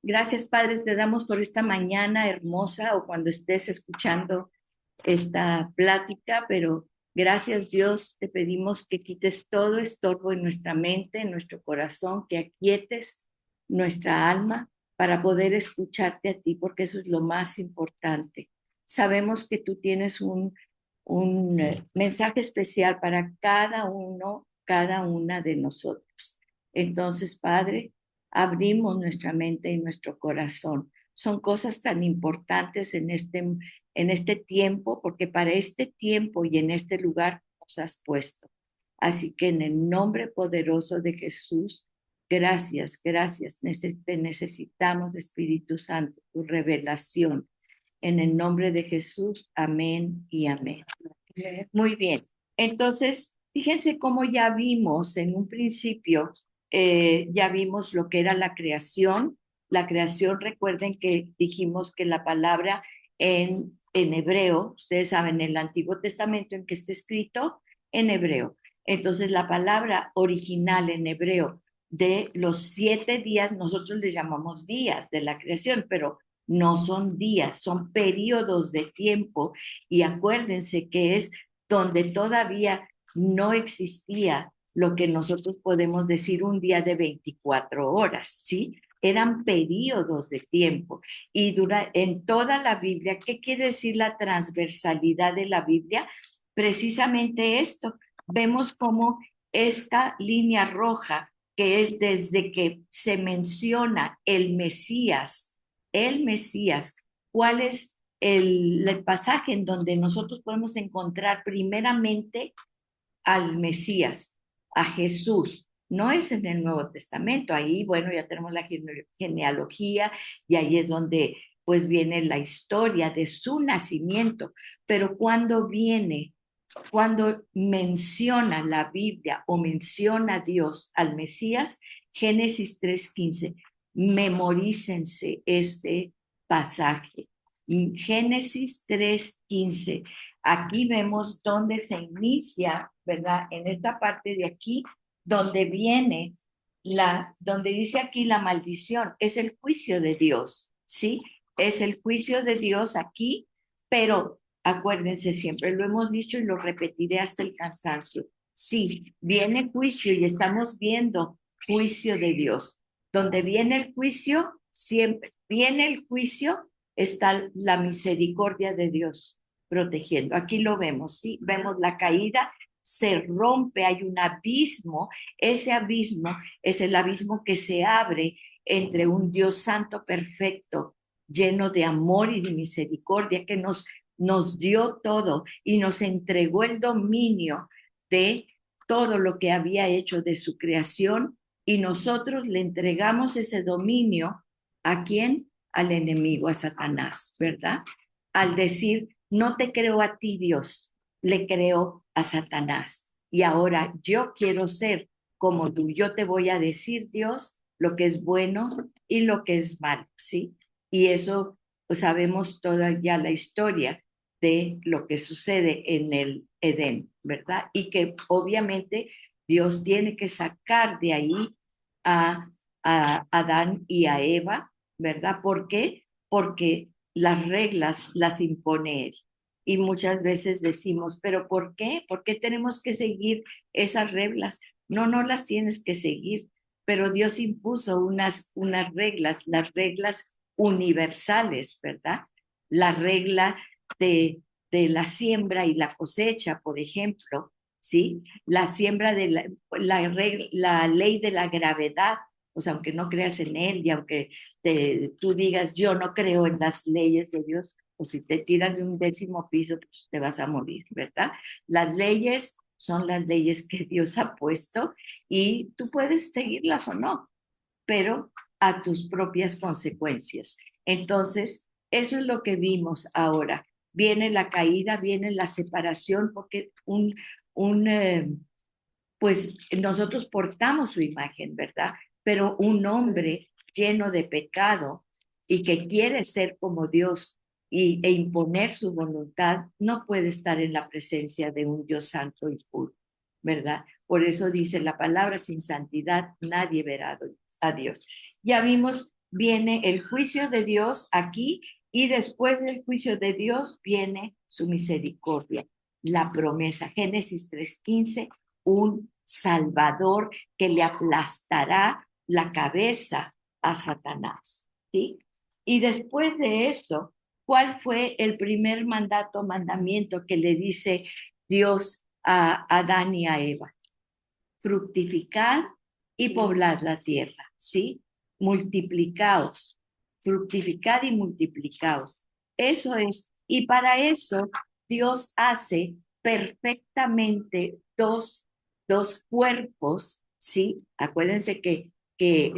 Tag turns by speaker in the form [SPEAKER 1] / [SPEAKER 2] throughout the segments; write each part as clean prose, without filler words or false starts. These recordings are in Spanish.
[SPEAKER 1] Gracias, Padre, te damos por esta mañana hermosa o cuando estés escuchando esta plática, pero gracias Dios, te pedimos que quites todo estorbo en nuestra mente, en nuestro corazón, que aquietes nuestra alma para poder escucharte a ti, porque eso es lo más importante. Sabemos que tú tienes un mensaje especial para cada uno, cada una de nosotros. Entonces, Padre, abrimos nuestra mente y nuestro corazón. Son cosas tan importantes en este tiempo, porque para este tiempo y en este lugar nos has puesto. Así que en el nombre poderoso de Jesús, gracias, gracias. Te necesitamos, Espíritu Santo, tu revelación. En el nombre de Jesús, amén y amén. Muy bien. Entonces, fíjense cómo ya vimos en un principio, ya vimos lo que era la creación. La creación, recuerden que dijimos que la palabra en hebreo, ustedes saben, en el Antiguo Testamento en que está escrito en hebreo. Entonces, la palabra original en hebreo de los 7 días, nosotros les llamamos días de la creación, pero no son días, son periodos de tiempo. Y acuérdense que es donde todavía no existía lo que nosotros podemos decir un día de 24 horas, ¿sí? Eran periodos de tiempo. Y en toda la Biblia, ¿qué quiere decir la transversalidad de la Biblia? Precisamente esto. Vemos cómo esta línea roja, que es desde que se menciona el Mesías, ¿cuál es el pasaje en donde nosotros podemos encontrar primeramente al Mesías, a Jesús? No es en el Nuevo Testamento, ahí, bueno, ya tenemos la genealogía y ahí es donde pues viene la historia de su nacimiento, pero cuando menciona la Biblia o menciona Dios al Mesías, Génesis 3:15, memorícense este pasaje. Génesis 3:15. Aquí vemos dónde se inicia, ¿verdad? En esta parte de aquí, donde viene donde dice aquí la maldición, es el juicio de Dios, ¿sí? Es el juicio de Dios aquí, pero acuérdense, siempre lo hemos dicho y lo repetiré hasta el cansancio. Sí, viene juicio y estamos viendo juicio de Dios. Donde viene el juicio, siempre viene el juicio, está la misericordia de Dios protegiendo. Aquí lo vemos, ¿sí? Vemos la caída, se rompe, hay un abismo. Ese abismo es el abismo que se abre entre un Dios santo perfecto, lleno de amor y de misericordia, que nos dio todo y nos entregó el dominio de todo lo que había hecho de su creación, y nosotros le entregamos ese dominio. ¿A quién? Al enemigo, a Satanás, ¿verdad? Al decir, no te creo a ti, Dios, le creo a Satanás. Y ahora yo quiero ser como tú. Yo te voy a decir, Dios, lo que es bueno y lo que es malo, ¿sí? Y eso, pues sabemos toda ya la historia de lo que sucede en el Edén, ¿verdad? Y que obviamente Dios tiene que sacar de ahí a, a Adán y a Eva, ¿verdad? ¿Por qué? Porque las reglas las impone él. Y muchas veces decimos, ¿pero por qué? ¿Por qué tenemos que seguir esas reglas? No, no las tienes que seguir, pero Dios impuso unas reglas, las reglas universales, ¿verdad? La regla de, de la siembra y la cosecha, por ejemplo, ¿sí? La siembra de la ley de la gravedad, o sea, aunque no creas en él y aunque tú digas, yo no creo en las leyes de Dios, o si te tiras de un 10.º piso, pues te vas a morir, ¿verdad? Las leyes son las leyes que Dios ha puesto y tú puedes seguirlas o no, pero a tus propias consecuencias. Entonces, eso es lo que vimos ahora. Viene la caída, viene la separación, porque un pues nosotros portamos su imagen, ¿verdad? Pero un hombre lleno de pecado y que quiere ser como Dios e imponer su voluntad, no puede estar en la presencia de un Dios santo y puro, ¿verdad? Por eso dice la palabra, sin santidad nadie verá a Dios. Ya vimos viene el juicio de Dios aquí y después del juicio de Dios viene su misericordia, la promesa. Génesis 3:15, un Salvador que le aplastará la cabeza a Satanás, ¿sí? Y después de eso, ¿cuál fue el primer mandamiento que le dice Dios a Adán y a Eva? Fructificad y poblad la tierra, ¿sí? Multiplicaos, fructificad y multiplicaos. Eso es, y para eso Dios hace perfectamente dos cuerpos, ¿sí? Acuérdense que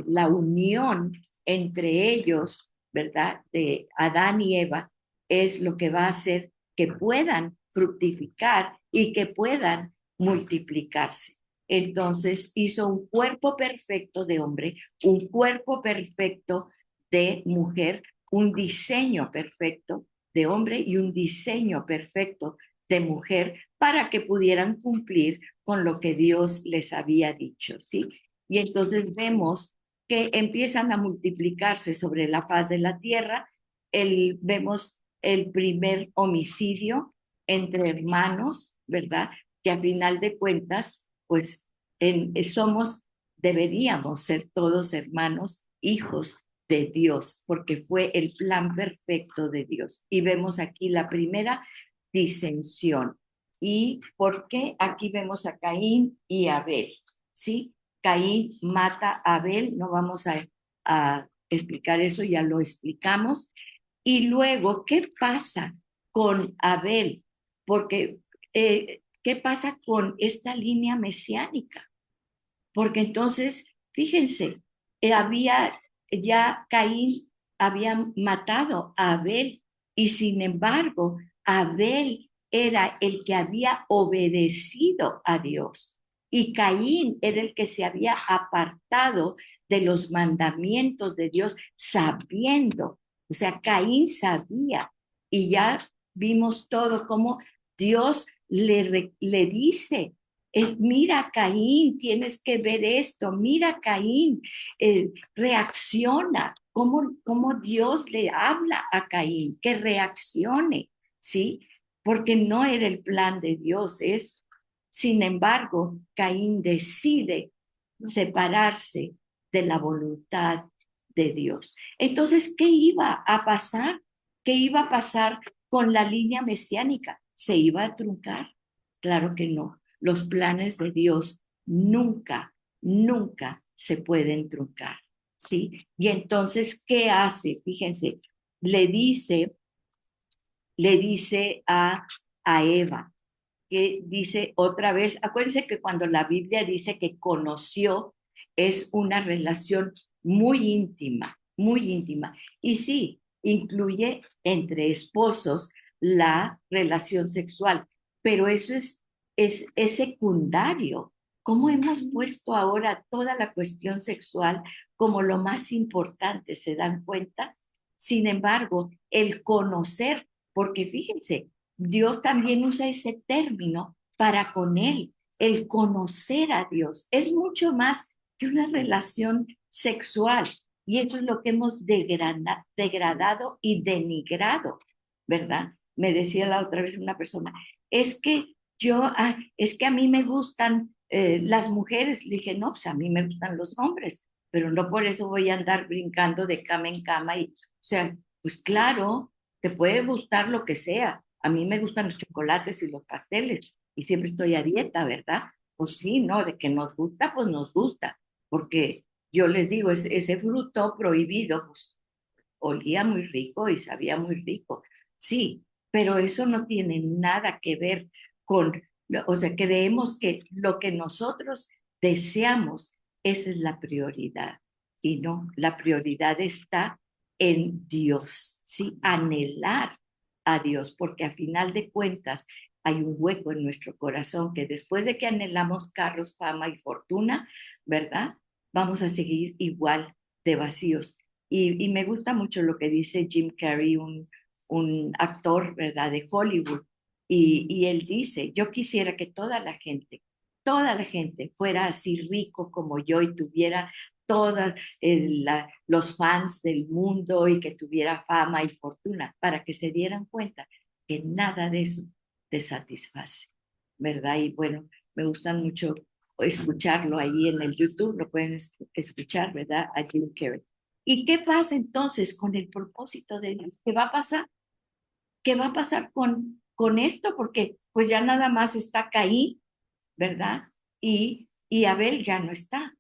[SPEAKER 1] la unión entre ellos, ¿verdad? De Adán y Eva es lo que va a hacer que puedan fructificar y que puedan multiplicarse. Entonces hizo un cuerpo perfecto de hombre, un cuerpo perfecto de mujer, un diseño perfecto de hombre y un diseño perfecto de mujer para que pudieran cumplir con lo que Dios les había dicho, ¿sí? Y entonces vemos que empiezan a multiplicarse sobre la faz de la tierra. Vemos el primer homicidio entre hermanos, ¿verdad? Que a final de cuentas pues deberíamos ser todos hermanos, hijos de Dios, porque fue el plan perfecto de Dios. Y vemos aquí la primera disensión. ¿Y por qué aquí vemos a Caín y Abel? ¿Sí? Caín mata a Abel, no vamos a explicar eso, ya lo explicamos. Y luego, ¿qué pasa con Abel? Porque, ¿qué pasa con esta línea mesiánica? Porque entonces, fíjense, había ya Caín había matado a Abel y sin embargo, Abel era el que había obedecido a Dios y Caín era el que se había apartado de los mandamientos de Dios sabiendo, o sea, Caín sabía y ya vimos todo como Dios le dice, mira, Caín, tienes que ver esto, mira, Caín, reacciona, cómo Dios le habla a Caín, que reaccione, ¿sí? Porque no era el plan de Dios, sin embargo, Caín decide separarse de la voluntad de Dios. Entonces, ¿qué iba a pasar? ¿Qué iba a pasar con la línea mesiánica? ¿Se iba a truncar? Claro que no. Los planes de Dios nunca, nunca se pueden truncar, ¿sí? Y entonces, ¿qué hace? Fíjense, le dice, le dice a Eva, que dice otra vez, acuérdense que cuando la Biblia dice que conoció, es una relación muy íntima, muy íntima. Y sí, incluye entre esposos la relación sexual, pero eso es secundario. ¿Cómo hemos puesto ahora toda la cuestión sexual como lo más importante? ¿Se dan cuenta? Sin embargo, el conocer, porque fíjense, Dios también usa ese término para con Él, el conocer a Dios. Es mucho más que una relación sexual. Y eso es lo que hemos degradado y denigrado, ¿verdad? Me decía la otra vez una persona, es que es que a mí me gustan las mujeres. Le dije, no, pues a mí me gustan los hombres, pero no por eso voy a andar brincando de cama en cama. O sea, pues claro, te puede gustar lo que sea. A mí me gustan los chocolates y los pasteles y siempre estoy a dieta, ¿verdad? Pues sí, ¿no? De que nos gusta, pues nos gusta, porque yo les digo, ese fruto prohibido, pues olía muy rico y sabía muy rico, sí, pero eso no tiene nada que ver con, o sea, creemos que lo que nosotros deseamos, esa es la prioridad. Y no, la prioridad está en Dios, sí, anhelar a Dios, porque a final de cuentas hay un hueco en nuestro corazón que después de que anhelamos carros, fama y fortuna, ¿verdad? Vamos a seguir igual de vacíos. Y me gusta mucho lo que dice Jim Carrey, un actor, ¿verdad?, de Hollywood. Y él dice, yo quisiera que toda la gente fuera así rico como yo y tuviera todos los fans del mundo y que tuviera fama y fortuna, para que se dieran cuenta que nada de eso te satisface, ¿verdad? Y bueno, me gusta mucho escucharlo ahí en el YouTube, lo pueden escuchar, ¿verdad? A Jim Carrey. ¿Y qué pasa entonces con el propósito de Dios? ¿Qué va a pasar? ¿Qué va a pasar con esto? Porque pues ya nada más está Caín, ¿verdad? Y Abel ya no está.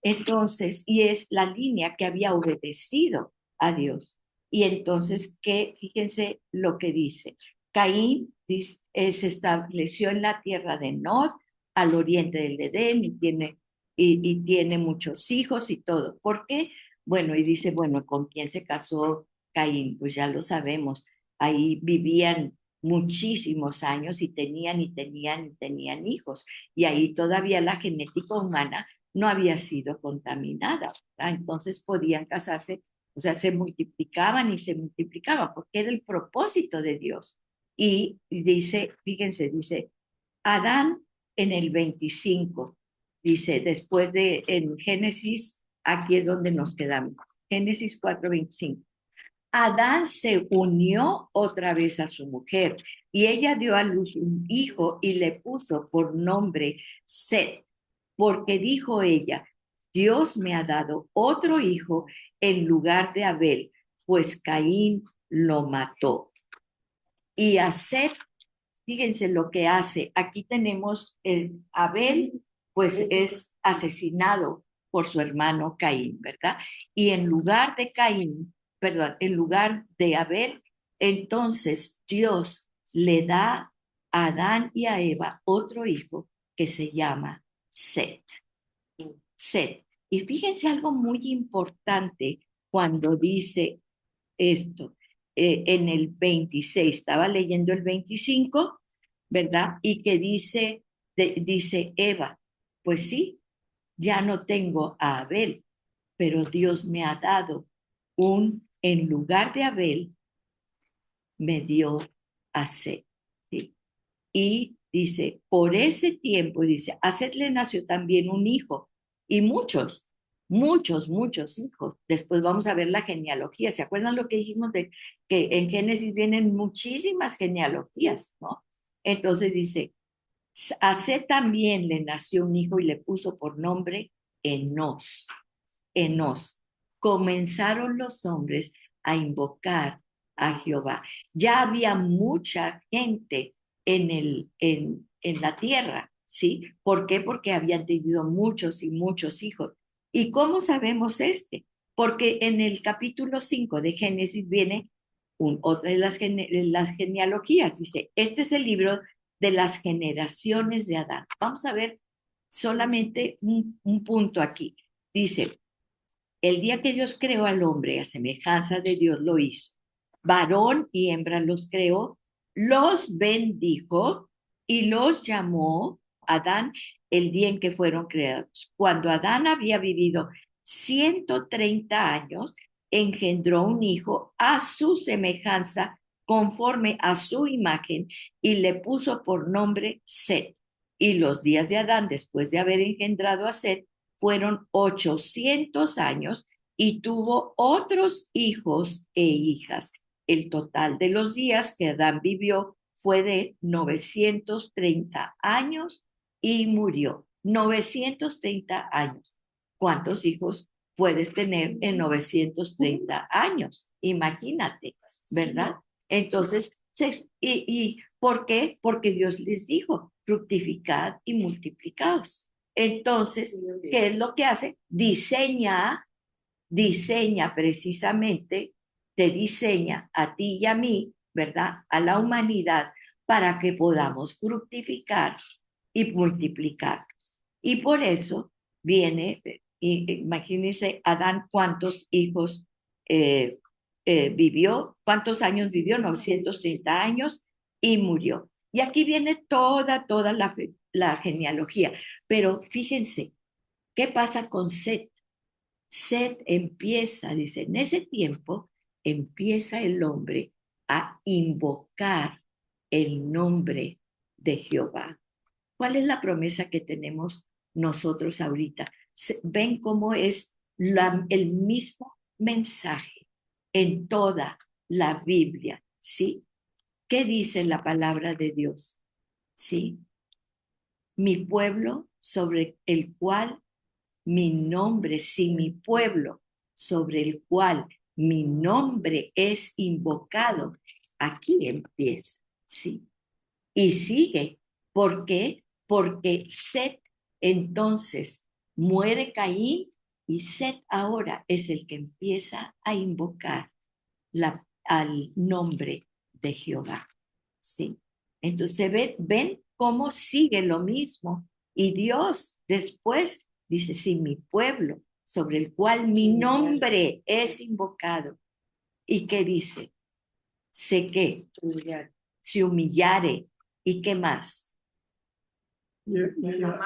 [SPEAKER 1] Entonces, y es la línea que había obedecido a Dios. Y entonces, fíjense lo que dice. Caín se estableció en la tierra de Nod, al oriente del Edén, y tiene muchos hijos y todo. ¿Por qué? Bueno, y dice, bueno, ¿con quién se casó Caín? Pues ya lo sabemos. Ahí vivían muchísimos años y tenían hijos. Y ahí todavía la genética humana no había sido contaminada, ¿verdad? Entonces podían casarse, o sea, se multiplicaban y se multiplicaban, porque era el propósito de Dios. Y dice, fíjense, dice, Adán en el 25, dice, después en Génesis, aquí es donde nos quedamos, Génesis 4:25. Adán se unió otra vez a su mujer y ella dio a luz un hijo y le puso por nombre Set, porque dijo ella, Dios me ha dado otro hijo en lugar de Abel, pues Caín lo mató. Y a Set, fíjense lo que hace. Aquí tenemos Abel, pues es asesinado por su hermano Caín, ¿verdad? Y en lugar de Caín, perdón, en lugar de Abel, entonces Dios le da a Adán y a Eva otro hijo que se llama Set. Set. Y fíjense algo muy importante cuando dice esto. En el 26, estaba leyendo el 25, ¿verdad? Y que dice Eva, pues sí, ya no tengo a Abel, pero Dios me ha dado en lugar de Abel, me dio a Set. ¿Sí? Y dice, por ese tiempo, dice, a Set le nació también un hijo y muchos hijos. Después vamos a ver la genealogía. ¿Se acuerdan lo que dijimos de que en Génesis vienen muchísimas genealogías, ¿no? Entonces dice, a Set también le nació un hijo y le puso por nombre Enos. Enos. Comenzaron los hombres a invocar a Jehová. Ya había mucha gente en la tierra, ¿sí? ¿Por qué? Porque habían tenido muchos y muchos hijos. ¿Y cómo sabemos este? Porque en el capítulo 5 de Génesis viene otra de las genealogías. Dice, este es el libro de las generaciones de Adán. Vamos a ver solamente un punto aquí. Dice, el día que Dios creó al hombre, a semejanza de Dios lo hizo. Varón y hembra los creó, los bendijo y los llamó Adán el día en que fueron creados. Cuando Adán había vivido 130 años, engendró un hijo a su semejanza, conforme a su imagen, y le puso por nombre Set. Y los días de Adán, después de haber engendrado a Set, fueron 800 años y tuvo otros hijos e hijas. El total de los días que Adán vivió fue de 930 años y murió. 930 años. ¿Cuántos hijos puedes tener en 930 años? Imagínate, ¿verdad? Entonces, ¿y por qué? Porque Dios les dijo, fructificad y multiplicaos. Entonces, ¿qué es lo que hace? Diseña precisamente, te diseña a ti y a mí, ¿verdad? A la humanidad para que podamos fructificar y multiplicar. Y por eso viene, imagínense, Adán cuántos hijos vivió, cuántos años vivió, 930 años y murió. Y aquí viene toda la genealogía. Pero fíjense, ¿qué pasa con Set? Set empieza, dice, en ese tiempo empieza el hombre a invocar el nombre de Jehová. ¿Cuál es la promesa que tenemos nosotros ahorita? ¿Ven cómo es el mismo mensaje en toda la Biblia, ¿sí? ¿Qué dice la palabra de Dios? ¿Sí? Mi pueblo sobre el cual mi nombre, si mi pueblo sobre el cual mi nombre es invocado, aquí empieza, ¿sí? Y sigue. ¿Por qué? Porque Set, entonces, muere Caín y Set ahora es el que empieza a invocar al nombre de Jehová. Sí. Entonces ven cómo sigue lo mismo. Y Dios después dice, si mi pueblo, sobre el cual mi nombre es invocado, ¿y qué dice? Sé que se humillare. ¿Y qué más?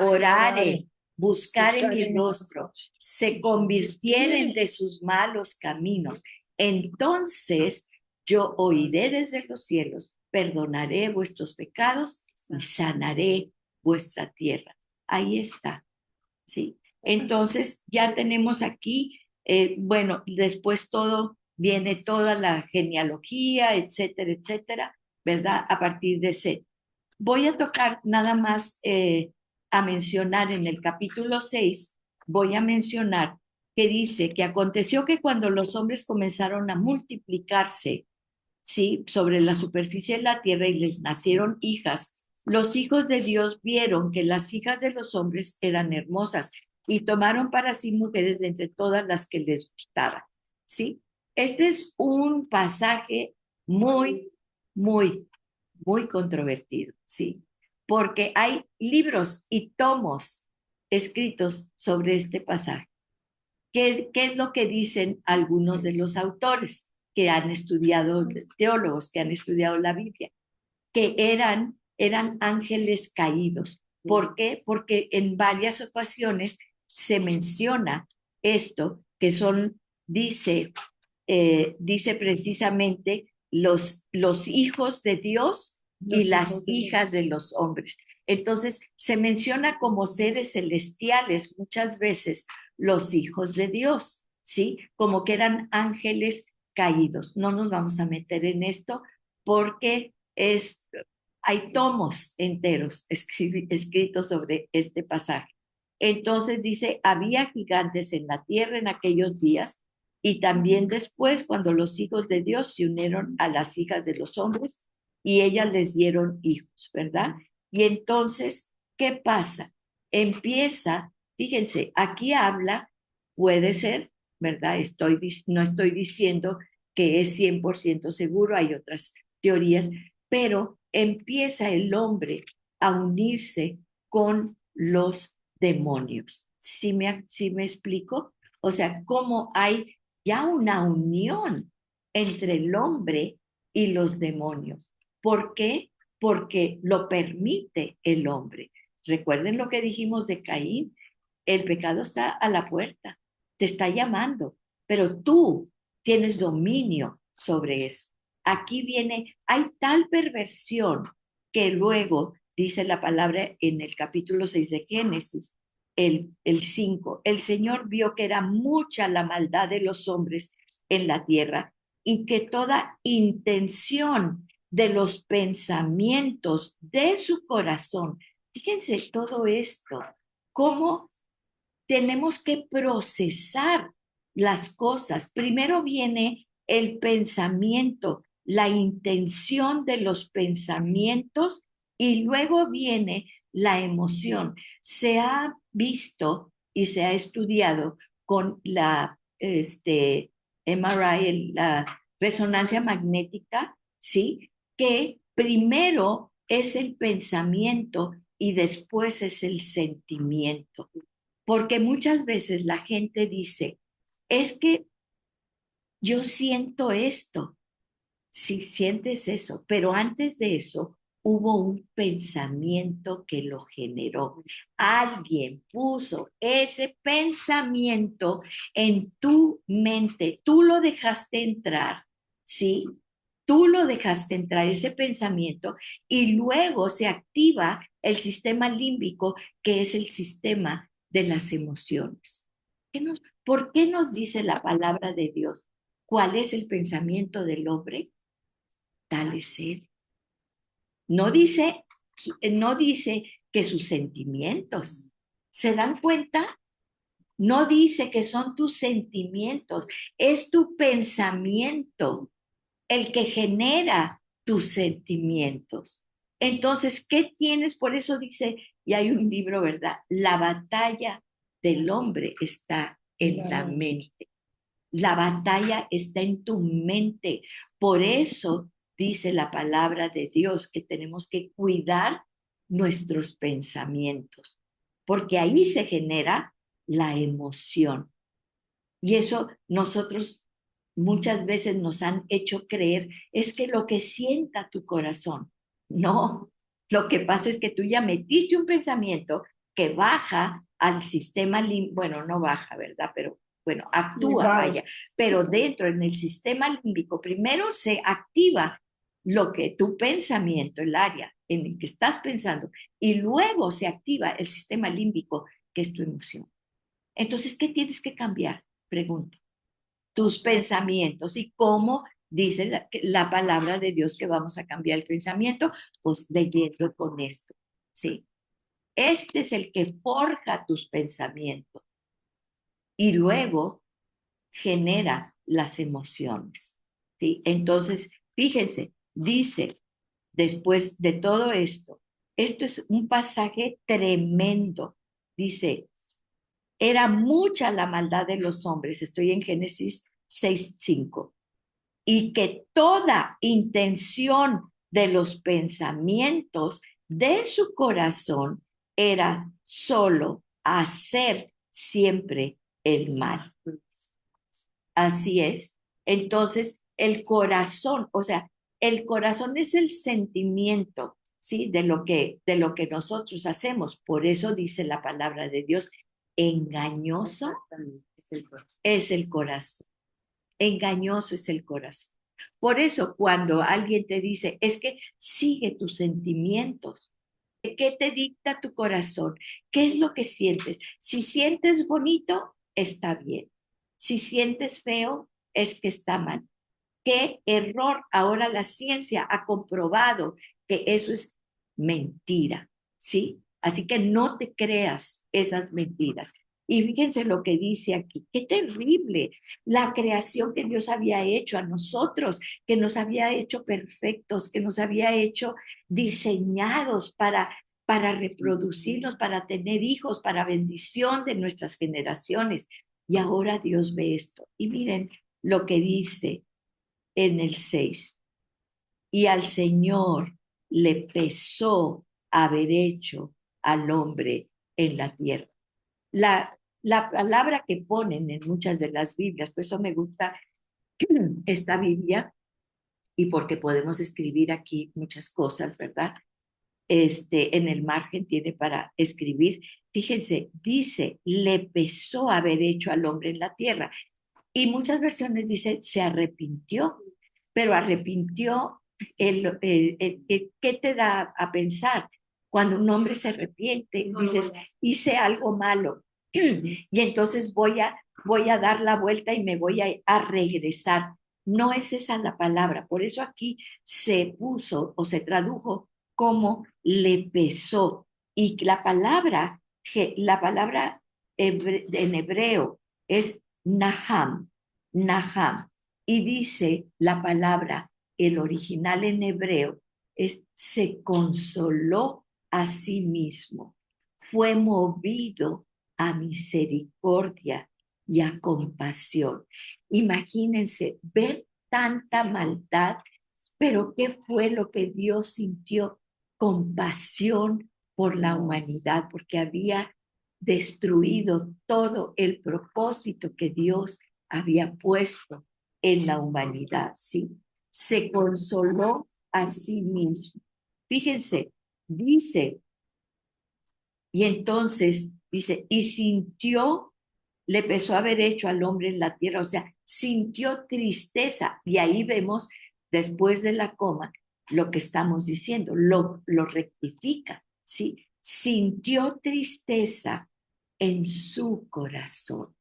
[SPEAKER 1] Orare, buscare mi rostro, se convirtieren de sus malos caminos. Entonces yo oiré desde los cielos, perdonaré vuestros pecados y sanaré vuestra tierra. Ahí está, ¿sí? Entonces ya tenemos aquí, bueno, después todo, viene toda la genealogía, etcétera, etcétera, ¿verdad? A partir de ese. Voy a tocar nada más a mencionar en el capítulo 6, voy a mencionar que dice que aconteció que cuando los hombres comenzaron a multiplicarse, ¿sí? Sobre la superficie de la tierra y les nacieron hijas, los hijos de Dios vieron que las hijas de los hombres eran hermosas y tomaron para sí mujeres de entre todas las que les gustaban, ¿sí? Este es un pasaje muy, muy, muy controvertido, ¿sí? Porque hay libros y tomos escritos sobre este pasaje. ¿Qué es lo que dicen algunos de los autores que han estudiado, teólogos que han estudiado la Biblia? Que eran ángeles caídos. ¿Por qué? Porque en varias ocasiones se menciona esto, que son, dice precisamente los hijos de Dios y las hijas de los hombres. Entonces, se menciona como seres celestiales muchas veces los hijos de Dios, ¿sí? Como que eran ángeles caídos. No nos vamos a meter en esto porque hay tomos enteros escritos sobre este pasaje. Entonces dice, había gigantes en la tierra en aquellos días y también después cuando los hijos de Dios se unieron a las hijas de los hombres y ellas les dieron hijos, ¿verdad? Y entonces, ¿qué pasa? Empieza, fíjense, aquí habla, puede ser, ¿verdad? No estoy diciendo que es 100% seguro, hay otras teorías, pero empieza el hombre a unirse con los demonios. ¿Sí me explico? O sea, cómo hay ya una unión entre el hombre y los demonios. ¿Por qué? Porque lo permite el hombre. Recuerden lo que dijimos de Caín, el pecado está a la puerta, te está llamando, pero tú tienes dominio sobre eso. Aquí viene, hay tal perversión que luego dice la palabra en el capítulo 6 de Génesis, el 5, el Señor vio que era mucha la maldad de los hombres en la tierra y que toda intención de los pensamientos de su corazón, fíjense todo esto, cómo tenemos que procesar las cosas. Primero viene el pensamiento, la intención de los pensamientos y luego viene la emoción. Se ha visto y se ha estudiado con la MRI, la resonancia magnética, ¿sí? Que primero es el pensamiento y después es el sentimiento. Porque muchas veces la gente dice, es que yo siento esto, si sientes eso, pero antes de eso hubo un pensamiento que lo generó. Alguien puso ese pensamiento en tu mente, tú lo dejaste entrar, ¿sí? Tú lo dejaste entrar, ese pensamiento, y luego se activa el sistema límbico, que es el sistema de las emociones. ¿Por qué nos dice la palabra de Dios? ¿Cuál es el pensamiento del hombre? Tal es él. No dice, no dice que sus sentimientos. ¿Se dan cuenta? No dice que son tus sentimientos, es tu pensamiento el que genera tus sentimientos. Entonces, ¿qué tienes? Por eso dice, y hay un libro, ¿verdad? La batalla del hombre está en la mente. La batalla está en tu mente. Por eso dice la palabra de Dios que tenemos que cuidar nuestros pensamientos, porque ahí se genera la emoción. Y eso nosotros muchas veces nos han hecho creer es que lo que sienta tu corazón. No, lo que pasa es que tú ya metiste un pensamiento que baja al sistema, bueno, no baja, ¿verdad? Pero bueno, actúa, vaya, pero dentro en el sistema límbico, primero se activa lo que tu pensamiento, el área en el que estás pensando, y luego se activa el sistema límbico, que es tu emoción. Entonces, ¿qué tienes que cambiar? Pregunta. Tus pensamientos. ¿Y cómo dice la palabra de Dios que vamos a cambiar el pensamiento? Pues leyendo con esto. Sí. Este es el que forja tus pensamientos y luego genera las emociones. ¿Sí? Entonces, fíjense, dice, después de todo esto, esto es un pasaje tremendo. Dice, era mucha la maldad de los hombres, estoy en Génesis 6:5, y que toda intención de los pensamientos de su corazón era solo hacer siempre el mal. Así es. Entonces, el corazón, o sea, el corazón es el sentimiento, ¿sí? De lo que nosotros hacemos. Por eso dice la palabra de Dios, engañoso es el corazón. Engañoso es el corazón. Por eso, cuando alguien te dice, es que sigue tus sentimientos, ¿qué te dicta tu corazón? ¿Qué es lo que sientes? Si sientes bonito, está bien. Si sientes feo, es que está mal. ¡Qué error! Ahora la ciencia ha comprobado que eso es mentira, ¿sí? Así que no te creas esas mentiras. Y fíjense lo que dice aquí, qué terrible la creación que Dios había hecho a nosotros, que nos había hecho perfectos, que nos había hecho diseñados para reproducirnos, para tener hijos, para bendición de nuestras generaciones. Y ahora Dios ve esto. Y miren lo que dice en el 6. Y al Señor le pesó haber hecho al hombre en la tierra. La palabra que ponen en muchas de las Biblias, por eso me gusta esta Biblia y porque podemos escribir aquí muchas cosas, ¿verdad? En el margen tiene para escribir. Fíjense, dice, le pesó haber hecho al hombre en la tierra. Y muchas versiones dicen, se arrepintió, pero arrepintió, ¿qué te da a pensar? Cuando un hombre se arrepiente, dices, hice algo malo y entonces voy a dar la vuelta y me voy a regresar. No es esa la palabra, por eso aquí se puso o se tradujo como le pesó. Y la palabra en hebreo es Naham, Naham. Y dice la palabra, el original en hebreo es se consoló a sí mismo, fue movido a misericordia y a compasión. Imagínense ver tanta maldad, pero ¿qué fue lo que Dios sintió? Compasión por la humanidad, porque había destruido todo el propósito que Dios había puesto en la humanidad, ¿sí? Se consoló a sí mismo. Fíjense, dice, y entonces dice, y sintió, le empezó a haber hecho al hombre en la tierra, o sea, sintió tristeza, y ahí vemos, después de la coma, lo que estamos diciendo, lo rectifica, ¿sí? Sintió tristeza en su corazón.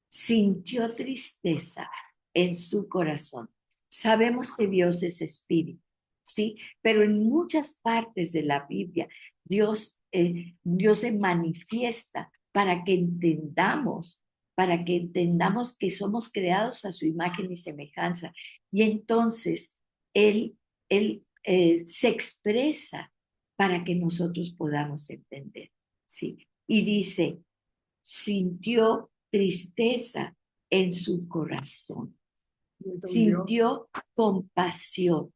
[SPEAKER 1] sintió tristeza en su corazón. Sabemos que Dios es espíritu, ¿sí? Pero en muchas partes de la Biblia, Dios se manifiesta para que entendamos que somos creados a su imagen y semejanza. Y entonces Él se expresa para que nosotros podamos entender, ¿sí? Y dice, sintió tristeza en su corazón, sintió compasión.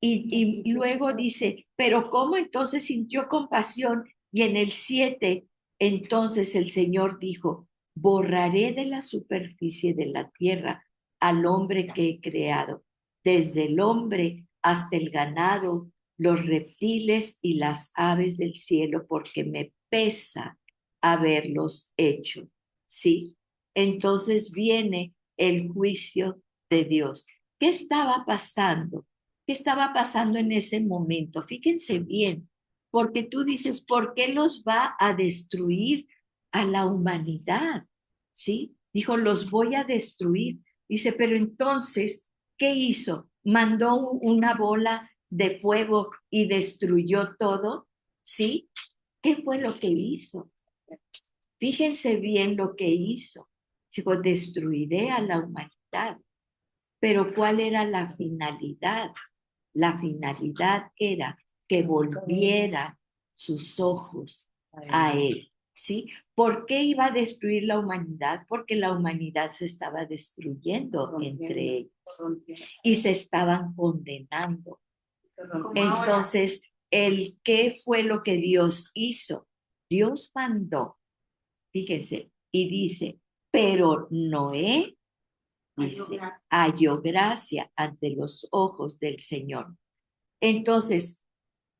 [SPEAKER 1] Y luego dice, pero ¿cómo entonces sintió compasión? Y en el 7, entonces el Señor dijo, borraré de la superficie de la tierra al hombre que he creado, desde el hombre hasta el ganado, los reptiles y las aves del cielo, porque me pesa haberlos hecho. ¿Sí? Entonces viene el juicio de Dios. ¿Qué estaba pasando? ¿Qué estaba pasando en ese momento? Fíjense bien, porque tú dices, ¿por qué los va a destruir a la humanidad? ¿Sí? Dijo, los voy a destruir. Dice, pero entonces, ¿qué hizo? ¿Mandó una bola de fuego y destruyó todo? ¿Sí? ¿Qué fue lo que hizo? Fíjense bien lo que hizo. Dijo, destruiré a la humanidad. Pero ¿cuál era la finalidad? La finalidad era que volviera sus ojos a él, ¿sí? ¿Por qué iba a destruir la humanidad? Porque la humanidad se estaba destruyendo entre ellos y se estaban condenando. Entonces, ¿qué fue lo que Dios hizo? Dios mandó, fíjense, y dice, pero Noé, dice, halló gracia ante los ojos del Señor. Entonces,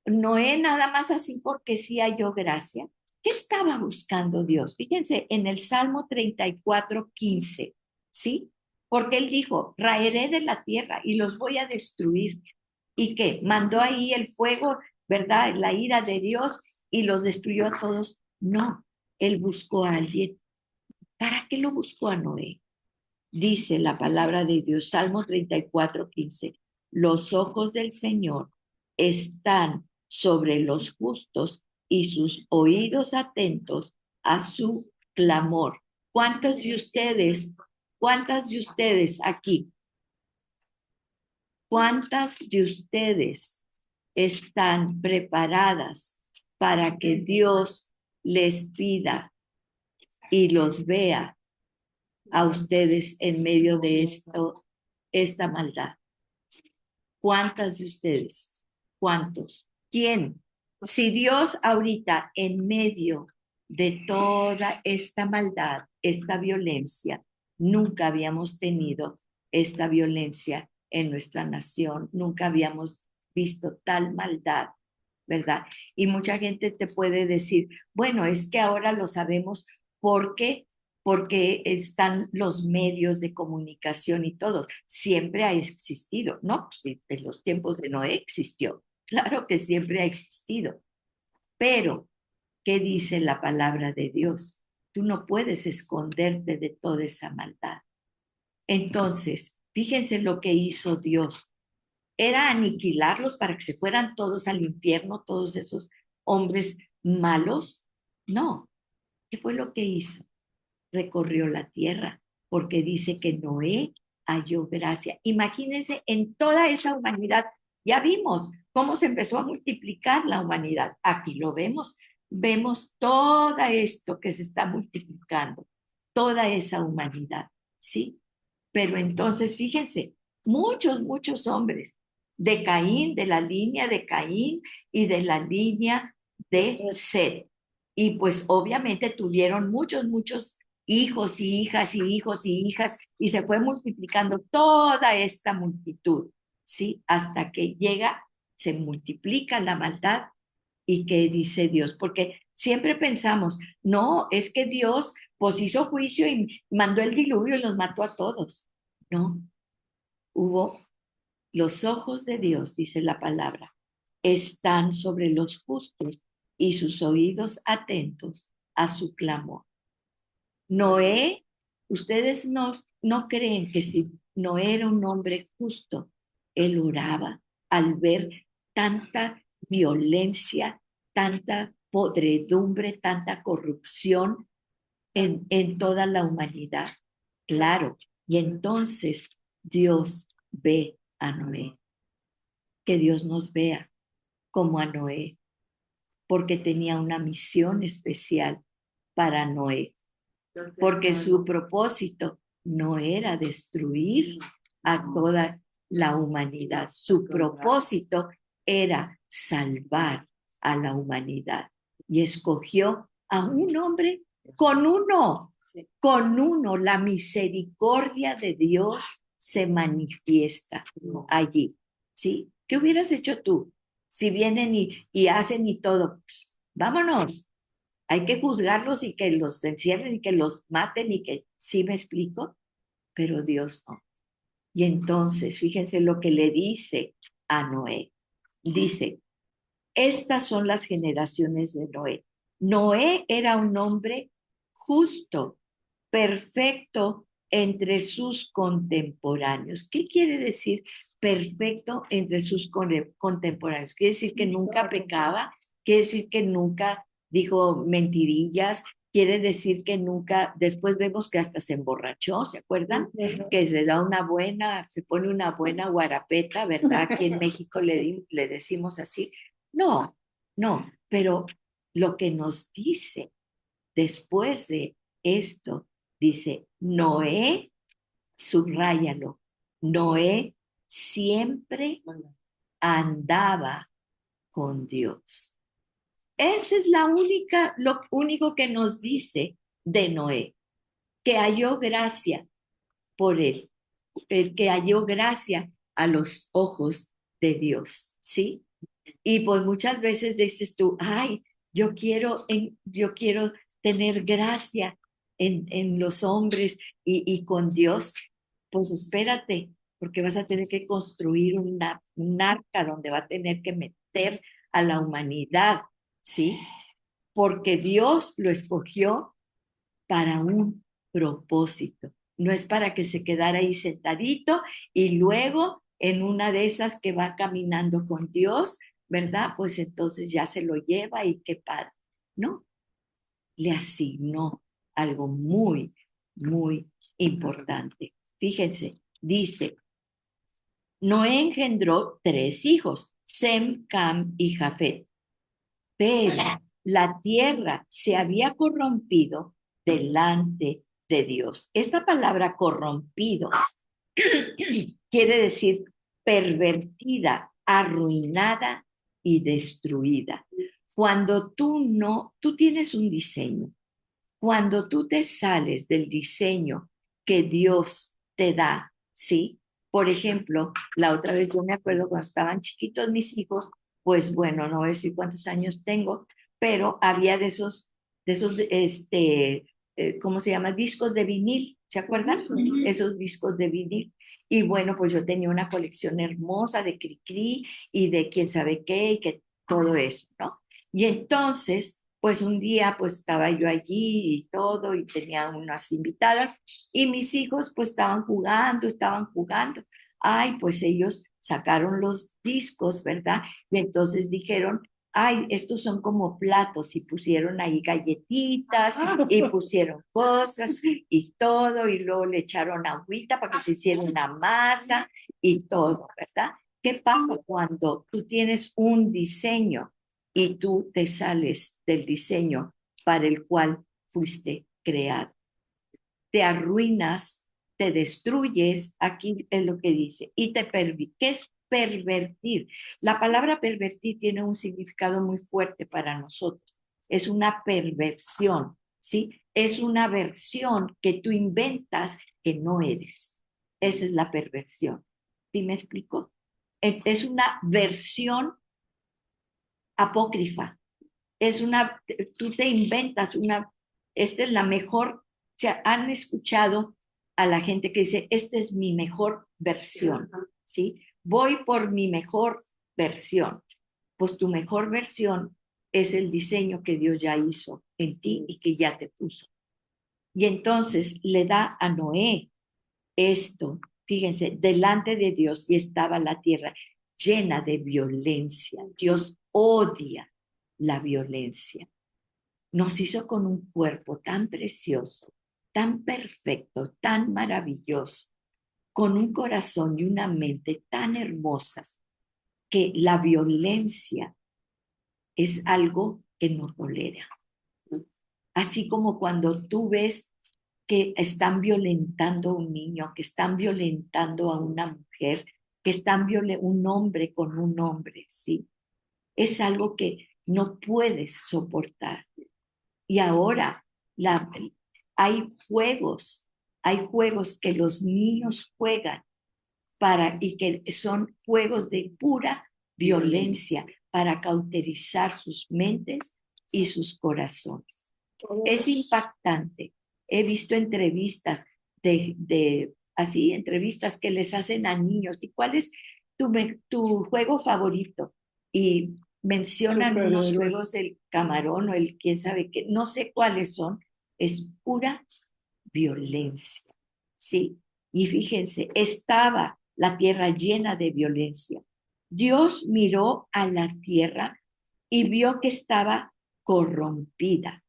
[SPEAKER 1] Noé nada más así porque sí halló gracia. ¿Qué estaba buscando Dios? Fíjense, en el Salmo 34:15, ¿sí? Porque él dijo, raeré de la tierra y los voy a destruir. ¿Y qué? Mandó ahí el fuego, ¿verdad? La ira de Dios y los destruyó a todos. No, él buscó a alguien. ¿Para qué lo buscó a Noé? Dice la palabra de Dios, Salmo 34:15, los ojos del Señor están sobre los justos y sus oídos atentos a su clamor. Cuántas de ustedes aquí, cuántas de ustedes están preparadas para que Dios les pida y los vea a ustedes en medio de esta maldad? ¿Cuántas de ustedes? ¿Cuántos? ¿Quién? Si Dios ahorita en medio de toda esta maldad, esta violencia, nunca habíamos tenido esta violencia en nuestra nación, nunca habíamos visto tal maldad, ¿verdad? Y mucha gente te puede decir, bueno, es que ahora lo sabemos porque están los medios de comunicación y todo. Siempre ha existido, ¿no? Sí, en los tiempos de Noé existió. Claro que siempre ha existido. Pero, ¿qué dice la palabra de Dios? Tú no puedes esconderte de toda esa maldad. Entonces, fíjense lo que hizo Dios. ¿Era aniquilarlos para que se fueran todos al infierno, todos esos hombres malos? No. ¿Qué fue lo que hizo? Recorrió la tierra, porque dice que Noé halló gracia. Imagínense en toda esa humanidad, ya vimos cómo se empezó a multiplicar la humanidad. Aquí lo vemos todo esto que se está multiplicando, toda esa humanidad, ¿sí? Pero entonces, fíjense, muchos hombres de Caín, de la línea de Caín y de la línea de Set. Y pues obviamente tuvieron muchos hijos y hijas y hijos y hijas y se fue multiplicando toda esta multitud, ¿sí? Hasta que llega, se multiplica la maldad y ¿qué dice Dios? Porque siempre pensamos, no, es que Dios pues hizo juicio y mandó el diluvio y los mató a todos. No, hubo los ojos de Dios, dice la palabra, están sobre los justos y sus oídos atentos a su clamor. Noé Ustedes no creen que si Noé era un hombre justo, él oraba al ver tanta violencia, tanta podredumbre, tanta corrupción en toda la humanidad. Claro, y entonces Dios ve a Noé, que Dios nos vea como a Noé, porque tenía una misión especial para Noé, porque su propósito no era destruir a toda la humanidad, su propósito era salvar a la humanidad y escogió a un hombre con uno, la misericordia de Dios se manifiesta allí, ¿sí? ¿Qué hubieras hecho tú si vienen y hacen y todo? Pues, vámonos, hay que juzgarlos y que los encierren y que los maten y que, ¿sí me explico? Pero Dios no. Y entonces, fíjense lo que le dice a Noé. Dice, estas son las generaciones de Noé. Noé era un hombre justo, perfecto entre sus contemporáneos. ¿Qué quiere decir perfecto entre sus contemporáneos? Quiere decir que nunca pecaba, quiere decir que nunca dijo mentirillas, quiere decir que nunca, después vemos que hasta se emborrachó, ¿se acuerdan? Que se pone una buena guarapeta, ¿verdad? Aquí en México le decimos así. No, no, pero lo que nos dice después de esto, dice, Noé, subráyalo, Noé siempre andaba con Dios. Esa es lo único que nos dice de Noé, que halló gracia por él, el que halló gracia a los ojos de Dios, ¿sí? Y pues muchas veces dices tú, ay, yo quiero tener gracia en los hombres y con Dios. Pues espérate, porque vas a tener que construir un arca donde va a tener que meter a la humanidad, ¿sí? Porque Dios lo escogió para un propósito. No es para que se quedara ahí sentadito y luego en una de esas que va caminando con Dios, ¿verdad? Pues entonces ya se lo lleva y qué padre. No, le asignó algo muy, muy importante. Fíjense, dice, Noé engendró 3 hijos, Sem, Cam y Jafet. Pero la tierra se había corrompido delante de Dios. Esta palabra corrompido quiere decir pervertida, arruinada y destruida. Cuando tú tienes un diseño, cuando tú te sales del diseño que Dios te da, ¿sí? Por ejemplo, la otra vez yo me acuerdo cuando estaban chiquitos mis hijos, pues bueno, no voy a decir cuántos años tengo, pero había ¿cómo se llama? Discos de vinil, ¿se acuerdan? Esos discos de vinil. Y bueno, pues yo tenía una colección hermosa de Cricri y de quién sabe qué y que todo eso, ¿no? Y entonces pues un día pues estaba yo allí y todo y tenía unas invitadas y mis hijos pues estaban jugando. Ay, pues ellos sacaron los discos, ¿verdad? Y entonces dijeron, ay, estos son como platos y pusieron ahí galletitas y pusieron cosas y todo y luego le echaron agüita para que se hiciera una masa y todo, ¿verdad? ¿Qué pasa cuando tú tienes un diseño y tú te sales del diseño para el cual fuiste creado? Te arruinas, te destruyes, aquí es lo que dice, y ¿qué es pervertir? La palabra pervertir tiene un significado muy fuerte para nosotros. Es una perversión, ¿sí? Es una versión que tú inventas que no eres. Esa es la perversión. ¿Sí me explico? Es una versión apócrifa. Tú te inventas esta es la mejor, han escuchado a la gente que dice, esta es mi mejor versión, ¿sí? Voy por mi mejor versión. Pues tu mejor versión es el diseño que Dios ya hizo en ti y que ya te puso. Y entonces le da a Noé esto, fíjense, delante de Dios, y estaba la tierra llena de violencia. Dios odia la violencia. Nos hizo con un cuerpo tan precioso, tan perfecto, tan maravilloso, con un corazón y una mente tan hermosas, que la violencia es algo que no tolera. Así como cuando tú ves que están violentando a un niño, que están violentando a una mujer, que están un hombre con un hombre, ¿sí? Es algo que no puedes soportar. Y ahora la, hay hay juegos que los niños juegan y que son juegos de pura violencia para cauterizar sus mentes y sus corazones. Es impactante. He visto entrevistas así, entrevistas que les hacen a niños. ¿Y cuál es tu juego favorito? Y mencionan unos juegos, el camarón o el quién sabe qué, no sé cuáles son. Es pura violencia, ¿sí? Y fíjense, estaba la tierra llena de violencia. Dios miró a la tierra y vio que estaba corrompida,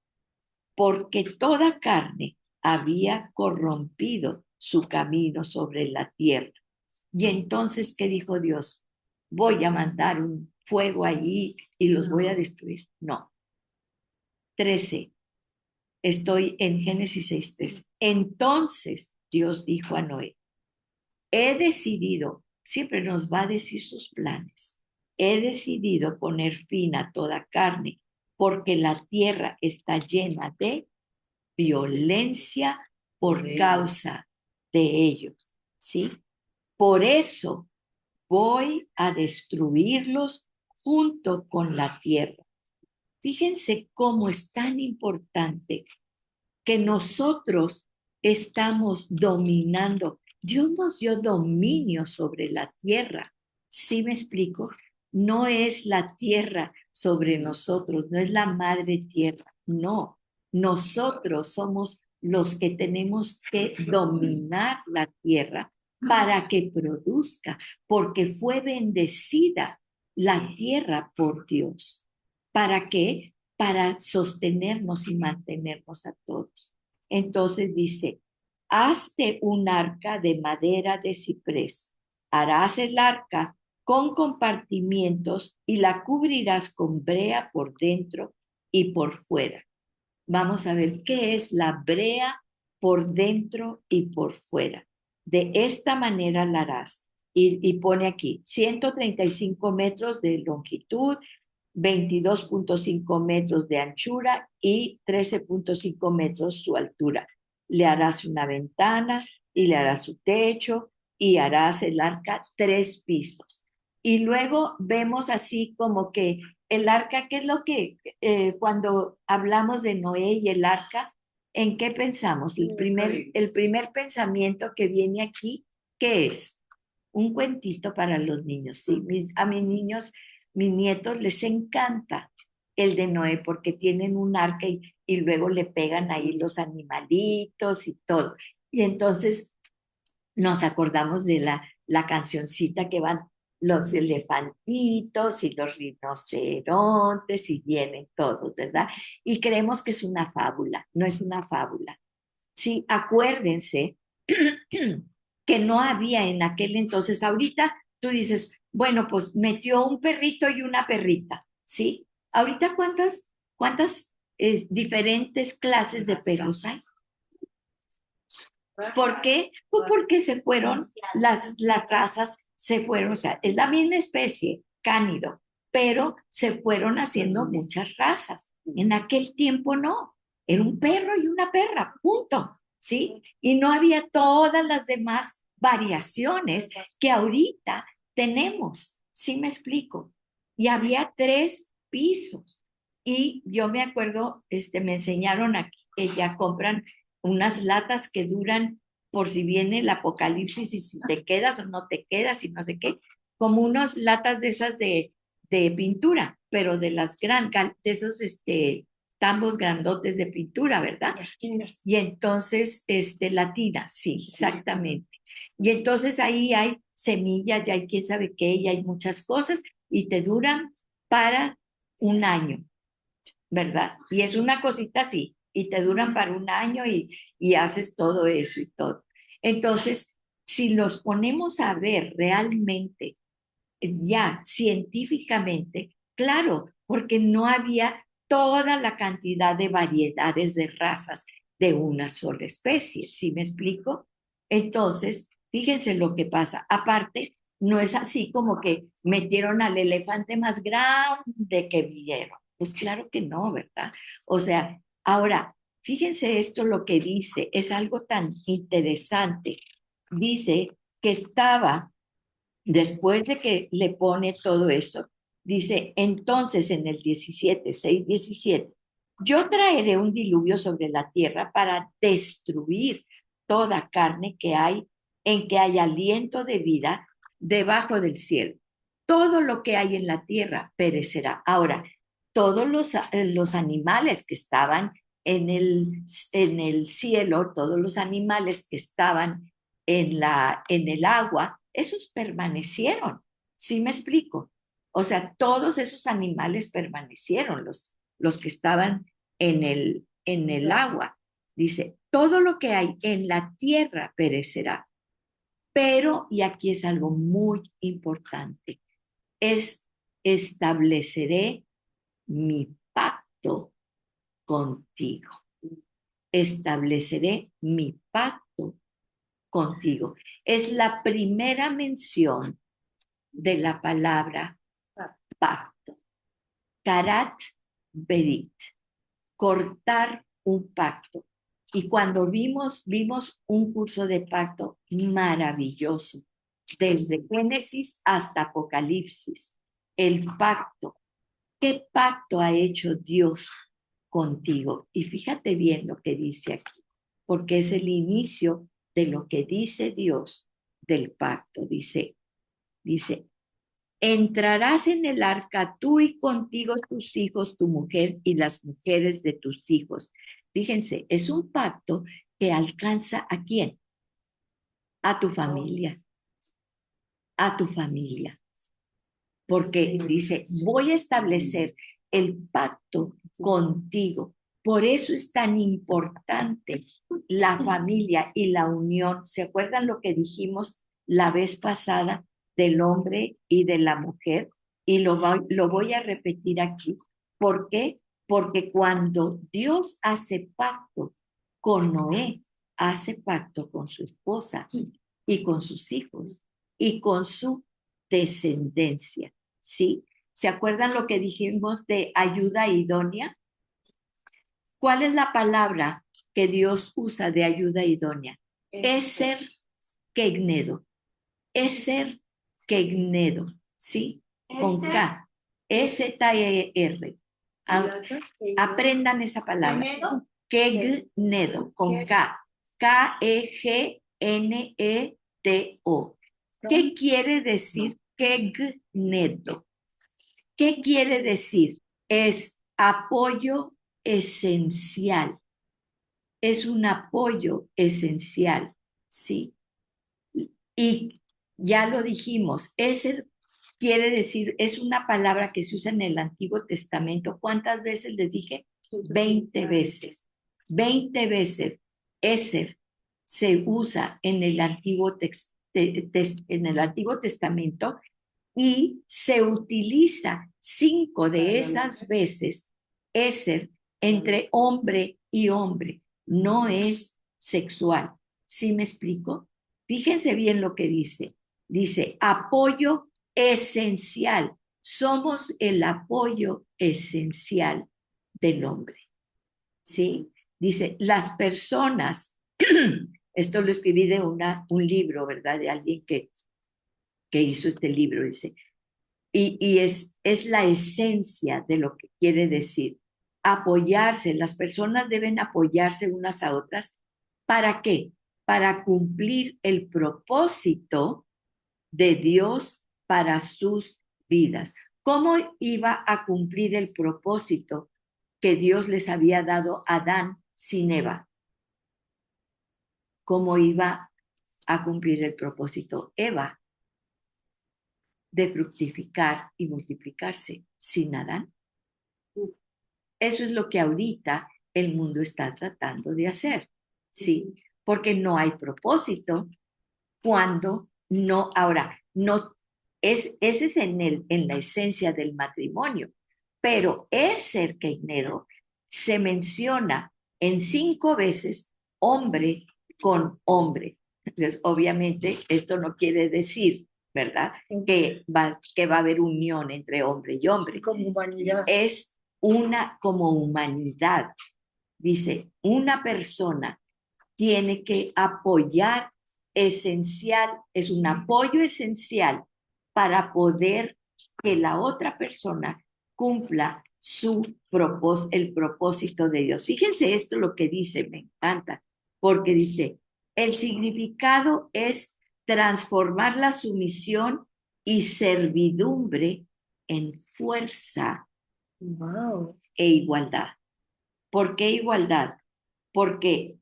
[SPEAKER 1] porque toda carne había corrompido su camino sobre la tierra. Y entonces, ¿qué dijo Dios? Voy a mandar un fuego allí y los voy a destruir. No. 13. Estoy en Génesis 6:13. Entonces Dios dijo a Noé, he decidido, siempre nos va a decir sus planes, he decidido poner fin a toda carne, porque la tierra está llena de violencia por causa de ellos, ¿sí? Por eso voy a destruirlos junto con la tierra. Fíjense cómo es tan importante que nosotros estamos dominando. Dios nos dio dominio sobre la tierra. ¿Sí me explico? No es la tierra sobre nosotros, no es la madre tierra, no. Nosotros somos los que tenemos que dominar la tierra para que produzca, porque fue bendecida la tierra por Dios. ¿Para qué? Para sostenernos y mantenernos a todos. Entonces dice, hazte un arca de madera de ciprés, harás el arca con compartimientos y la cubrirás con brea por dentro y por fuera. Vamos a ver qué es la brea por dentro y por fuera. De esta manera la harás. Y pone aquí 135 metros de longitud, 22.5 metros de anchura y 13.5 metros su altura. Le harás una ventana y le harás su techo y harás el arca 3 pisos. Y luego vemos así como que el arca, ¿qué es lo que cuando hablamos de Noé y el arca, en qué pensamos? El primer pensamiento que viene aquí, ¿qué es? Un cuentito para los niños, ¿sí? A mis niños, mis nietos les encanta el de Noé porque tienen un arca y luego le pegan ahí los animalitos y todo. Y entonces nos acordamos de la cancioncita que van los elefantitos y los rinocerontes y vienen todos, ¿verdad? Y creemos que es una fábula, no es una fábula. Sí, acuérdense que no había en aquel entonces. Ahorita tú dices, bueno, pues metió un perrito y una perrita, ¿sí? Ahorita, ¿cuántas diferentes clases de perros hay? ¿Por qué? Pues porque se fueron, las razas se fueron, o sea, es la misma especie, cánido, pero se fueron haciendo muchas razas. En aquel tiempo no, era un perro y una perra, punto, ¿sí? Y no había todas las demás variaciones que ahorita tenemos, ¿sí me explico? Y había 3 pisos. Y yo me acuerdo, me enseñaron aquí que ya compran unas latas que duran por si viene el apocalipsis y si te quedas o no te quedas y no sé qué, como unas latas de esas de pintura, pero de las de esos tambos grandotes de pintura, ¿verdad? Y entonces, la tina, sí, exactamente. Y entonces ahí hay semillas, ya hay quién sabe qué, y hay muchas cosas, y te duran para un año, ¿verdad? Y es una cosita así, y te duran para un año y haces todo eso y todo. Entonces, si los ponemos a ver realmente, ya científicamente, claro, porque no había toda la cantidad de variedades de razas de una sola especie, ¿sí me explico? Entonces, fíjense lo que pasa. Aparte, no es así como que metieron al elefante más grande que vieron. Pues claro que no, ¿verdad? O sea, ahora, fíjense esto lo que dice, es algo tan interesante. Dice que estaba después de que le pone todo eso, dice, entonces en el 17, 6, 17, yo traeré un diluvio sobre la tierra para destruir toda carne que hay, en que hay aliento de vida debajo del cielo. Todo lo que hay en la tierra perecerá. Ahora, todos los animales que estaban en el cielo, todos los animales que estaban en el agua, esos permanecieron. ¿Sí me explico? O sea, todos esos animales permanecieron, los que estaban en el agua. Dice, todo lo que hay en la tierra perecerá, pero, y aquí es algo muy importante, es estableceré mi pacto contigo. Estableceré mi pacto contigo. Es la primera mención de la palabra pacto. Karat berit, cortar un pacto. Y cuando vimos un curso de pacto maravilloso, desde Génesis hasta Apocalipsis, el pacto. ¿Qué pacto ha hecho Dios contigo? Y fíjate bien lo que dice aquí, porque es el inicio de lo que dice Dios del pacto. Dice, entrarás en el arca tú y contigo tus hijos, tu mujer y las mujeres de tus hijos. Fíjense, es un pacto que alcanza ¿a quién? A tu familia, a tu familia. Porque dice, voy a establecer el pacto contigo. Por eso es tan importante la familia y la unión. ¿Se acuerdan lo que dijimos la vez pasada del hombre y de la mujer? Y lo voy a repetir aquí. ¿Por qué? Porque cuando Dios hace pacto con Noé, hace pacto con su esposa y con sus hijos y con su descendencia. ¿Sí? ¿Se acuerdan lo que dijimos de ayuda idónea? ¿Cuál es la palabra que Dios usa de ayuda idónea? Eser kegnedo. Eser kegnedo. ¿Sí? Con K. S-T-E-R. Aprendan esa palabra. Kegnedo. Con K. K-E-G-N-E-D-O. ¿Qué quiere decir kegnedo? ¿Qué quiere decir? Es apoyo esencial. Es un apoyo esencial, ¿sí? Y ya lo dijimos, ese quiere decir, es una palabra que se usa en el Antiguo Testamento. ¿Cuántas veces les dije? 20 veces. 20 veces. Eser se usa en el en el Antiguo Testamento y se utiliza 5 de esas veces eser entre hombre y hombre. No es sexual. ¿Sí me explico? Fíjense bien lo que dice. Dice apoyo esencial. Somos el apoyo esencial del hombre. ¿Sí? Dice, las personas, esto lo escribí de un libro, ¿verdad? De alguien que hizo este libro, dice, y es la esencia de lo que quiere decir. Apoyarse, las personas deben apoyarse unas a otras. ¿Para qué? Para cumplir el propósito de Dios para sus vidas. ¿Cómo iba a cumplir el propósito? que Dios les había dado a Adán sin Eva. ¿Cómo iba a cumplir el propósito Eva de fructificar y multiplicarse sin Adán? Eso es lo que ahorita el mundo está tratando de hacer, ¿sí? Porque no hay propósito cuando no, ahora, no, ese es en la esencia del matrimonio, pero Ezer Keinero se menciona en 5 veces hombre con hombre. Entonces, obviamente, esto no quiere decir, ¿verdad? Que va a haber unión entre hombre y hombre.
[SPEAKER 2] Como humanidad.
[SPEAKER 1] Es una como humanidad. Dice, una persona tiene que apoyar esencial, es un apoyo esencial para poder que la otra persona cumpla el propósito de Dios. Fíjense esto lo que dice, me encanta, porque dice, el significado es transformar la sumisión y servidumbre en fuerza
[SPEAKER 2] Wow.
[SPEAKER 1] e igualdad. ¿Por qué igualdad? Porque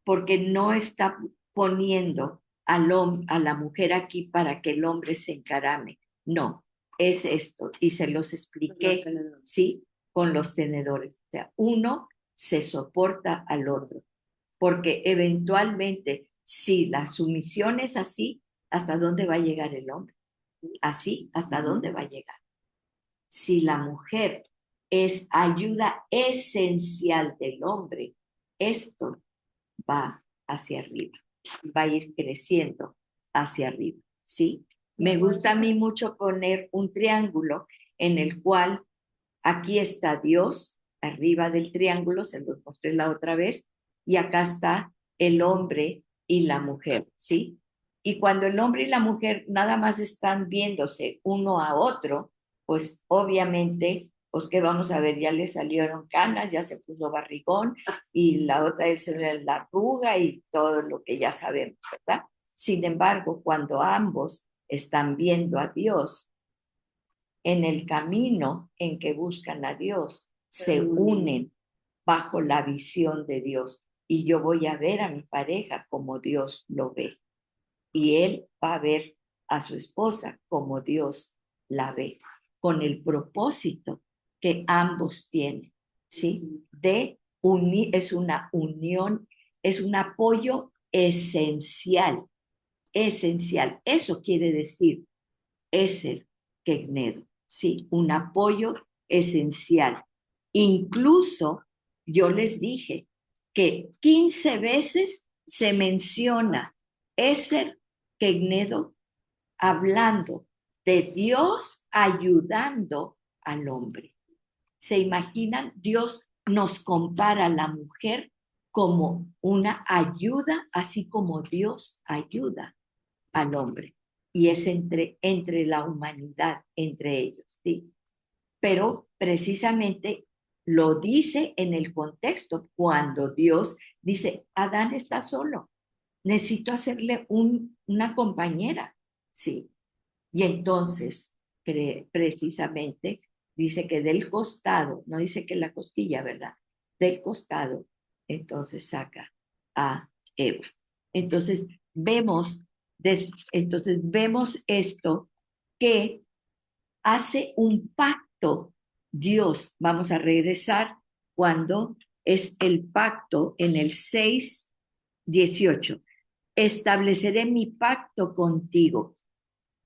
[SPEAKER 1] no está poniendo a la mujer aquí para que el hombre se encarame. No, es esto. Y se los expliqué, ¿sí? Con los tenedores. O sea, uno se soporta al otro, porque eventualmente, si la sumisión es así, ¿hasta dónde va a llegar el hombre? Así, ¿hasta dónde va a llegar? Si la mujer es ayuda esencial del hombre, esto va hacia arriba, va a ir creciendo hacia arriba, ¿sí? Me gusta a mí mucho poner un triángulo en el cual aquí está Dios, arriba del triángulo, se los mostré la otra vez, y acá está el hombre y la mujer, ¿sí? Y cuando el hombre y la mujer nada más están viéndose uno a otro, pues obviamente, pues que vamos a ver, ya le salieron canas, ya se puso barrigón, y la otra es la arruga y todo lo que ya sabemos, ¿verdad? Sin embargo, cuando ambos están viendo a Dios, en el camino en que buscan a Dios, se unen bajo la visión de Dios. Y yo voy a ver a mi pareja como Dios lo ve. Y él va a ver a su esposa como Dios la ve, con el propósito que ambos tienen, ¿sí? De unir, es una unión, es un apoyo esencial, esencial. Eso quiere decir Ezer Kegnedo, sí, un apoyo esencial. Incluso yo les dije que 15 veces se menciona Ezer Kegnedo hablando de Dios ayudando al hombre. ¿Se imaginan? Dios nos compara a la mujer como una ayuda, así como Dios ayuda al hombre. Y es entre la humanidad, entre ellos, ¿sí? Pero precisamente lo dice en el contexto cuando Dios dice, Adán está solo, necesito hacerle una compañera, ¿sí? Y entonces, precisamente, dice que del costado, no dice que la costilla, ¿verdad? Del costado, entonces saca a Eva. Entonces, vemos esto que hace un pacto Dios. Vamos a regresar cuando es el pacto en el 6:18. Estableceré mi pacto contigo,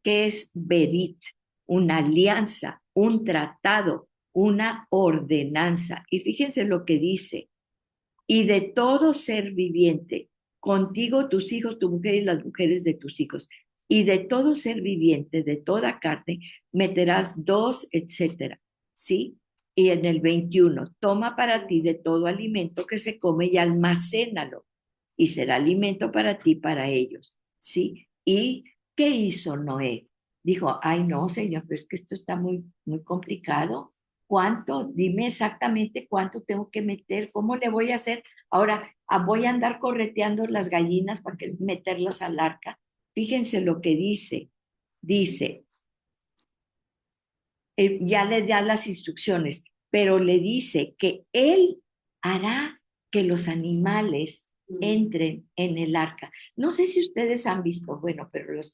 [SPEAKER 1] que es Berit, una alianza, un tratado, una ordenanza. Y fíjense lo que dice, y de todo ser viviente, contigo tus hijos, tu mujer y las mujeres de tus hijos, y de todo ser viviente, de toda carne, meterás dos, etcétera, ¿sí? Y en el 21, toma para ti de todo alimento que se come y almacénalo, y será alimento para ti, para ellos, ¿sí? ¿Y qué hizo Noé? Dijo, ay no, señor, pero es que esto está muy, muy complicado. ¿Cuánto? Dime exactamente cuánto tengo que meter, cómo le voy a hacer. Ahora, voy a andar correteando las gallinas para meterlas al arca. Fíjense lo que dice. Dice, ya le da las instrucciones. pero le dice que él hará que los animales entren en el arca. No sé si ustedes han visto, bueno, pero los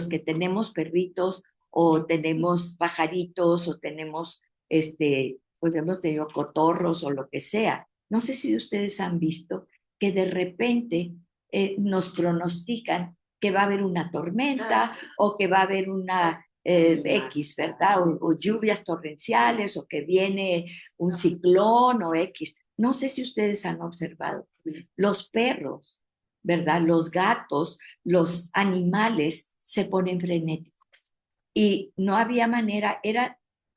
[SPEAKER 1] que tenemos perritos o tenemos pajaritos o tenemos, pues hemos tenido cotorros o lo que sea. No sé si ustedes han visto que de repente nos pronostican que va a haber una tormenta o que va a haber una X, ¿verdad? O lluvias torrenciales o que viene un ciclón o X. No sé si ustedes han observado. Los perros, ¿verdad? Los gatos, los animales se ponen frenéticos. Y no había manera,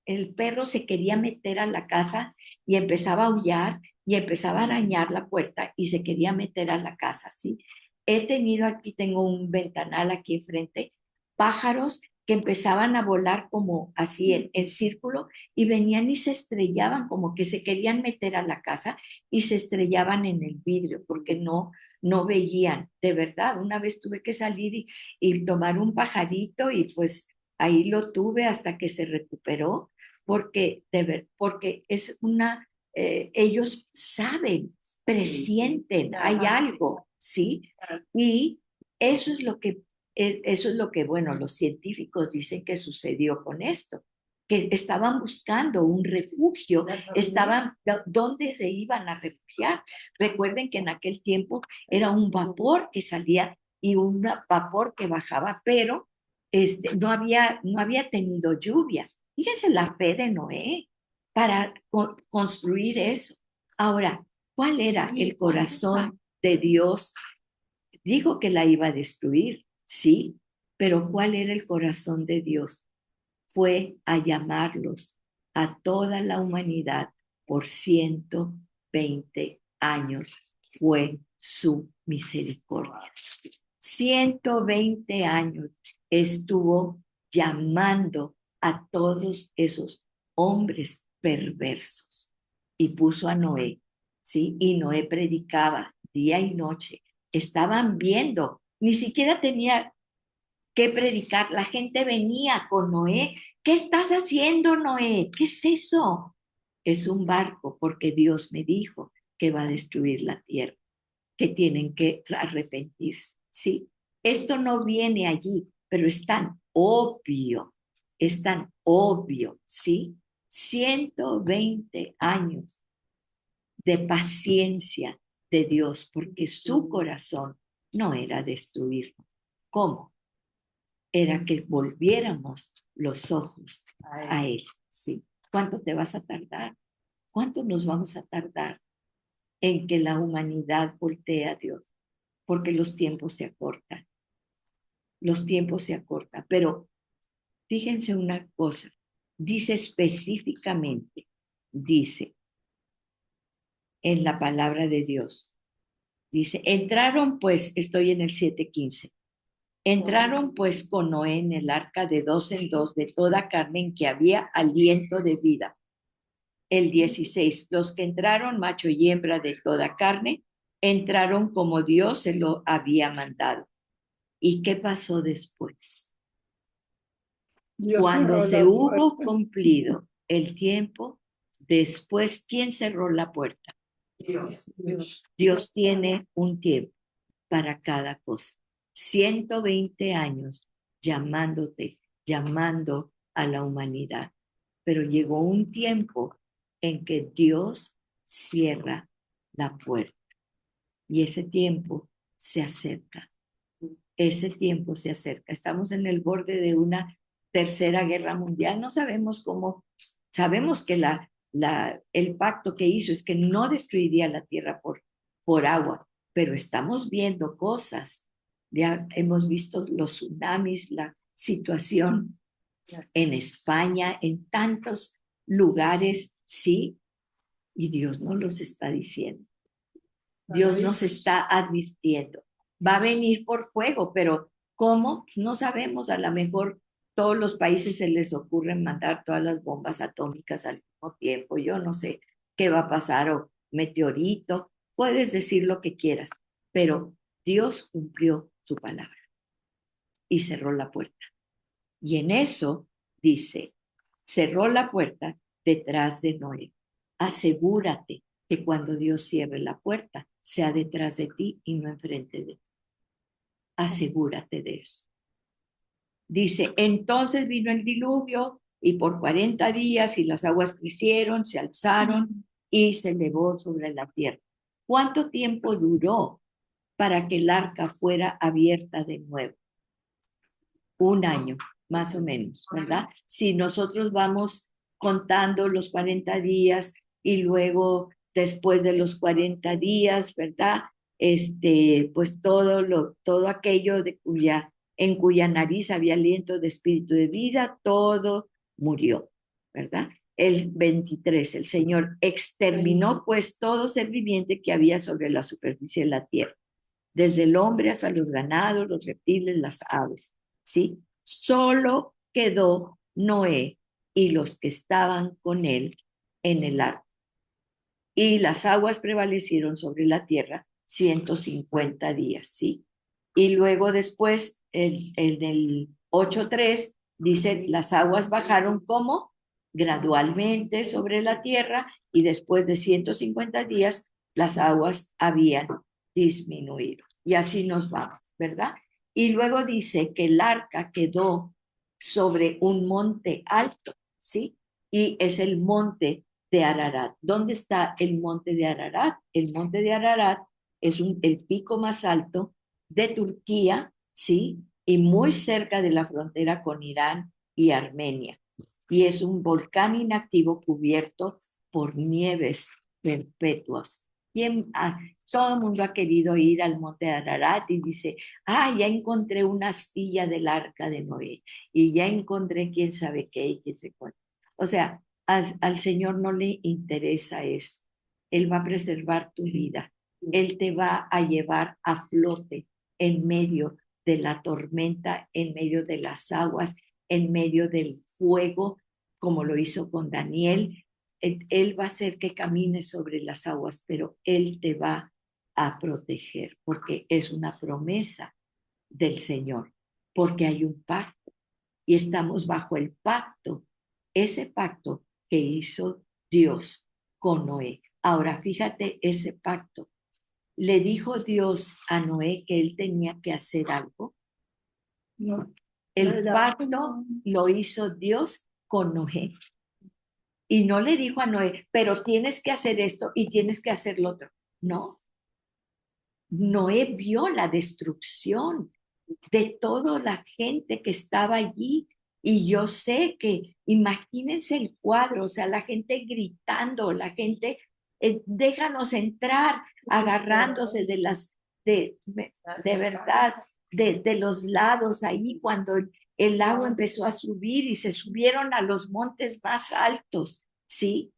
[SPEAKER 1] el perro se quería meter a la casa y empezaba a aullar y empezaba a arañar la puerta y se quería meter a la casa, ¿sí? Tengo un ventanal aquí enfrente, pájaros que empezaban a volar como así en círculo y venían y se estrellaban como que se querían meter a la casa y se estrellaban en el vidrio porque no veían. De verdad, una vez tuve que salir y tomar un pajarito y pues ahí lo tuve hasta que se recuperó, porque es ellos saben, presienten, hay algo, ¿sí? Y eso es eso es lo que, bueno, los científicos dicen que sucedió con esto, que estaban buscando un refugio, ¿dónde se iban a refugiar? Recuerden que en aquel tiempo era un vapor que salía y un vapor que bajaba, pero no había tenido lluvia. Fíjense la fe de Noé para construir eso. Ahora, ¿cuál era el corazón de Dios? Dijo que la iba a destruir, sí, pero ¿cuál era el corazón de Dios? Fue a llamarlos a toda la humanidad por 120 años. Fue su misericordia. 120 años estuvo llamando a todos esos hombres perversos y puso a Noé, ¿sí? Y Noé predicaba día y noche. Estaban viendo, ni siquiera tenía que predicar. La gente venía con Noé. ¿Qué estás haciendo, Noé? ¿Qué es eso? Es un barco porque Dios me dijo que va a destruir la tierra, que tienen que arrepentirse, ¿sí? Esto no viene allí, pero es tan obvio, ¿sí? 120 años de paciencia de Dios, porque su corazón no era destruirnos. ¿Cómo? Era que volviéramos los ojos a Él, ¿sí? ¿Cuánto te vas a tardar? ¿Cuánto nos vamos a tardar en que la humanidad voltee a Dios? Porque los tiempos se acortan, los tiempos se acortan. Pero fíjense una cosa, dice específicamente, dice en la palabra de Dios, dice, entraron pues, estoy en el 7:15, entraron pues con Noé en el arca de dos en dos de toda carne en que había aliento de vida. El 16, los que entraron, macho y hembra de toda carne, entraron como Dios se lo había mandado. ¿Y qué pasó después? Cuando se hubo cumplido el tiempo, después, ¿quién cerró la puerta? Dios tiene un tiempo para cada cosa. 120 años llamándote, llamando a la humanidad. Pero llegó un tiempo en que Dios cierra la puerta y ese tiempo se acerca. Ese tiempo se acerca. Estamos en el borde de una tercera guerra mundial. No sabemos cómo, sabemos que el pacto que hizo es que no destruiría la tierra por agua, pero estamos viendo cosas. Ya hemos visto los tsunamis, la situación en España, en tantos lugares, sí, y Dios nos los está diciendo. Dios nos está advirtiendo. Va a venir por fuego, pero ¿cómo? No sabemos. A lo mejor todos los países se les ocurre mandar todas las bombas atómicas al mismo tiempo. Yo no sé qué va a pasar o meteorito. Puedes decir lo que quieras, pero Dios cumplió su palabra y cerró la puerta. Y en eso dice, cerró la puerta detrás de Noé. Asegúrate que cuando Dios cierre la puerta, sea detrás de ti y no enfrente de ti. Asegúrate de eso. Dice, entonces vino el diluvio y por 40 días y las aguas crecieron, se alzaron y se elevó sobre la tierra. ¿Cuánto tiempo duró para que el arca fuera abierta de nuevo? Un año, más o menos, ¿verdad? Si nosotros vamos contando los 40 días y luego después de los 40 días, ¿verdad? Pues todo aquello en cuya nariz había aliento de espíritu de vida, todo murió, ¿verdad? El 23, el Señor exterminó pues todo ser viviente que había sobre la superficie de la tierra, desde el hombre hasta los ganados, los reptiles, las aves, ¿sí? Solo quedó Noé y los que estaban con él en el arca. Y las aguas prevalecieron sobre la tierra 150 días, ¿sí? Y luego después, el del 8.3, dice, las aguas bajaron como gradualmente sobre la tierra y después de 150 días las aguas habían disminuido. Y así nos vamos, ¿verdad? Y luego dice que el arca quedó sobre un monte alto, ¿sí? Y es el monte de Ararat. ¿Dónde está el monte de Ararat? El monte de Ararat es el pico más alto de Turquía, ¿sí? Y muy cerca de la frontera con Irán y Armenia. Y es un volcán inactivo cubierto por nieves perpetuas. Todo el mundo ha querido ir al monte de Ararat y dice, ya encontré una astilla del arca de Noé y ya encontré quién sabe qué y qué se cuenta. O sea, al Señor no le interesa eso. Él va a preservar tu vida. Él te va a llevar a flote en medio de la tormenta, en medio de las aguas, en medio del fuego, como lo hizo con Daniel. Él va a hacer que camines sobre las aguas, pero Él te va a proteger, porque es una promesa del Señor, porque hay un pacto y estamos bajo el pacto, ese pacto que hizo Dios con Noé. Ahora, fíjate ese pacto. ¿Le dijo Dios a Noé que él tenía que hacer algo?
[SPEAKER 2] No.
[SPEAKER 1] El pacto lo hizo Dios con Noé. Y no le dijo a Noé, pero tienes que hacer esto y tienes que hacer lo otro. No. Noé vio la destrucción de toda la gente que estaba allí. Y yo sé que, imagínense el cuadro, o sea, la gente gritando, la gente, déjanos entrar, agarrándose de verdad, de los lados ahí cuando el agua empezó a subir y se subieron a los montes más altos, ¿sí?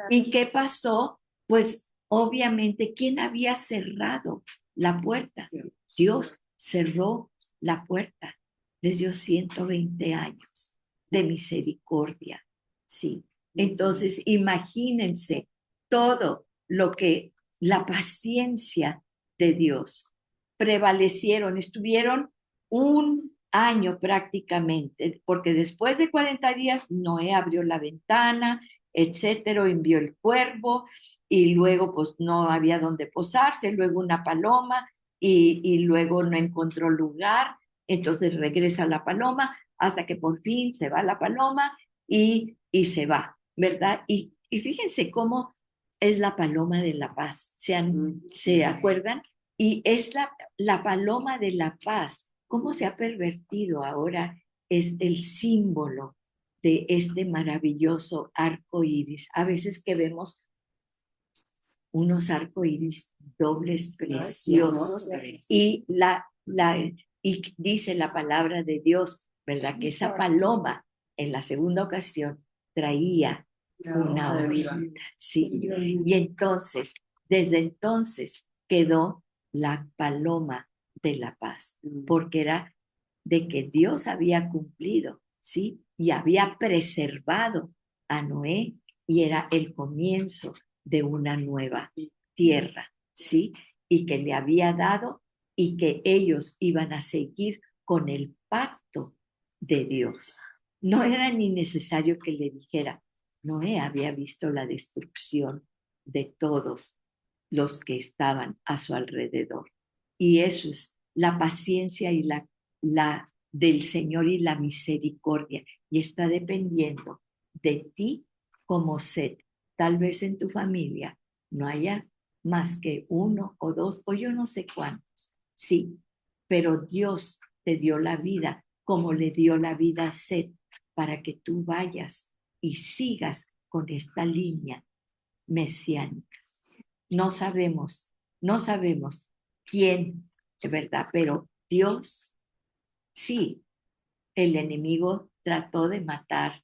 [SPEAKER 1] ¿Y qué pasó? Pues obviamente, ¿quién había cerrado la puerta? Dios cerró la puerta. Les dio 120 años de misericordia, ¿sí? Entonces, imagínense todo lo que la paciencia de Dios prevalecieron, estuvieron un año prácticamente, porque después de 40 días Noé abrió la ventana, etcétera, envió el cuervo y luego pues no había donde posarse, luego una paloma y luego no encontró lugar, entonces regresa la paloma hasta que por fin se va la paloma y se va, ¿verdad? Y fíjense cómo es la paloma de la paz, ¿se acuerdan? Y es la paloma de la paz, cómo se ha pervertido ahora es el símbolo de este maravilloso arco iris. A veces que vemos unos arcoíris dobles preciosos y dice la palabra de Dios, ¿verdad? Que esa paloma en la segunda ocasión traía una hojita, sí. Y entonces, desde entonces quedó la paloma de la paz, porque era de que Dios había cumplido, ¿sí? Y había preservado a Noé y era el comienzo de una nueva tierra, ¿sí? Y que le había dado y que ellos iban a seguir con el pacto de Dios. No era ni necesario que le dijera, Noé había visto la destrucción de todos los que estaban a su alrededor. Y eso es la paciencia y la del Señor y la misericordia. Y está dependiendo de ti como Set. Tal vez en tu familia no haya más que uno o dos, o yo no sé cuántos. Sí, pero Dios te dio la vida como le dio la vida a Set para que tú vayas y sigas con esta línea mesiánica. No sabemos quién, de verdad, pero Dios, sí, el enemigo trató de matar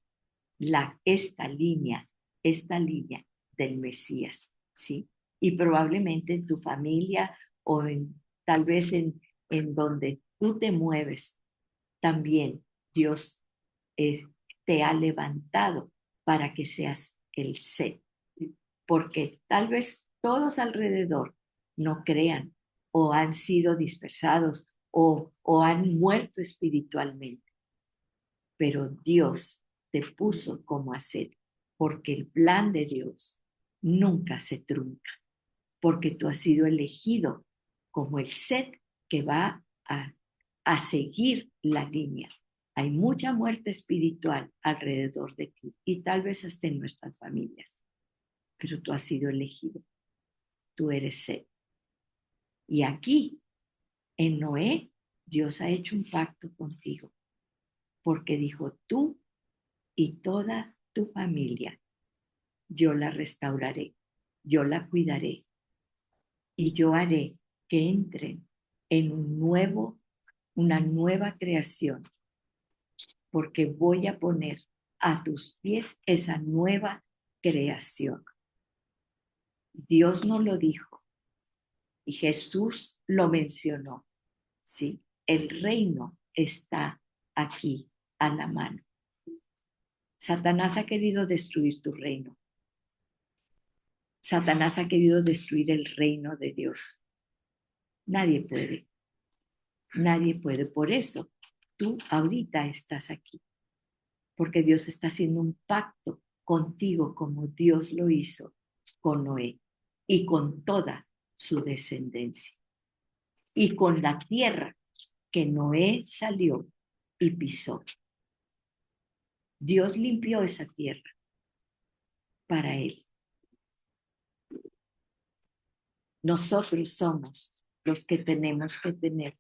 [SPEAKER 1] esta línea del Mesías, ¿sí? Y probablemente en tu familia o tal vez en donde tú te mueves, también Dios te ha levantado para que seas el Set, porque tal vez todos alrededor no crean o han sido dispersados o han muerto espiritualmente, pero Dios te puso como a Set, porque el plan de Dios nunca se trunca, porque tú has sido elegido como el Set que va a seguir la línea. Hay mucha muerte espiritual alrededor de ti y tal vez hasta en nuestras familias, pero tú has sido elegido. Tú eres Set. Y aquí, en Noé, Dios ha hecho un pacto contigo, porque dijo, tú y toda tu familia, yo la restauraré, yo la cuidaré y yo haré que entren en una nueva creación, porque voy a poner a tus pies esa nueva creación. Dios nos lo dijo y Jesús lo mencionó, ¿sí? El reino está aquí a la mano. Satanás ha querido destruir tu reino. Satanás ha querido destruir el reino de Dios. Nadie puede. Nadie puede. Por eso tú ahorita estás aquí. Porque Dios está haciendo un pacto contigo como Dios lo hizo con Noé y con toda su descendencia. Y con la tierra que Noé salió y pisó. Dios limpió esa tierra para él. Nosotros somos los que tenemos que tener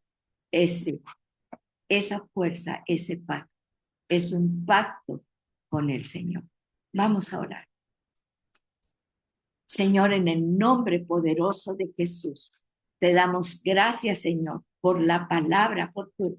[SPEAKER 1] esa fuerza, ese pacto. Es un pacto con el Señor. Vamos a orar. Señor, en el nombre poderoso de Jesús, te damos gracias, Señor, por la palabra, porque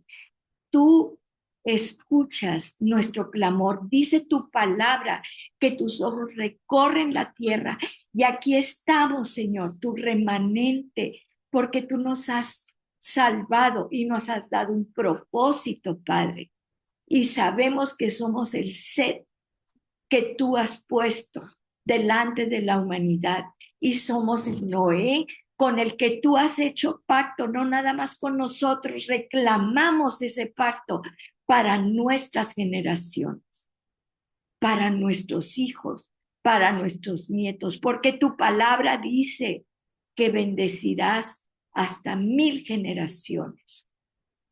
[SPEAKER 1] tú escuchas nuestro clamor. Dice tu palabra que tus ojos recorren la tierra y aquí estamos, Señor, tu remanente, porque tú nos has salvado y nos has dado un propósito, Padre. Y sabemos que somos el Set que tú has puesto delante de la humanidad y somos el Noé con el que tú has hecho pacto, no nada más con nosotros, reclamamos ese pacto para nuestras generaciones, para nuestros hijos, para nuestros nietos, porque tu palabra dice que bendecirás hasta 1000 generaciones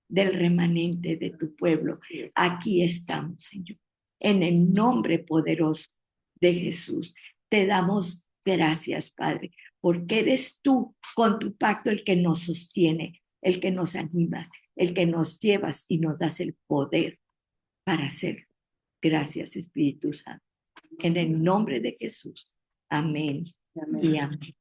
[SPEAKER 1] del remanente de tu pueblo. Aquí estamos, Señor, en el nombre poderoso de Jesús. Te damos gracias, Padre, porque eres tú con tu pacto el que nos sostiene, el que nos animas, el que nos llevas y nos das el poder para hacerlo. Gracias, Espíritu Santo. En el nombre de Jesús. Amén. Amén. Y amén.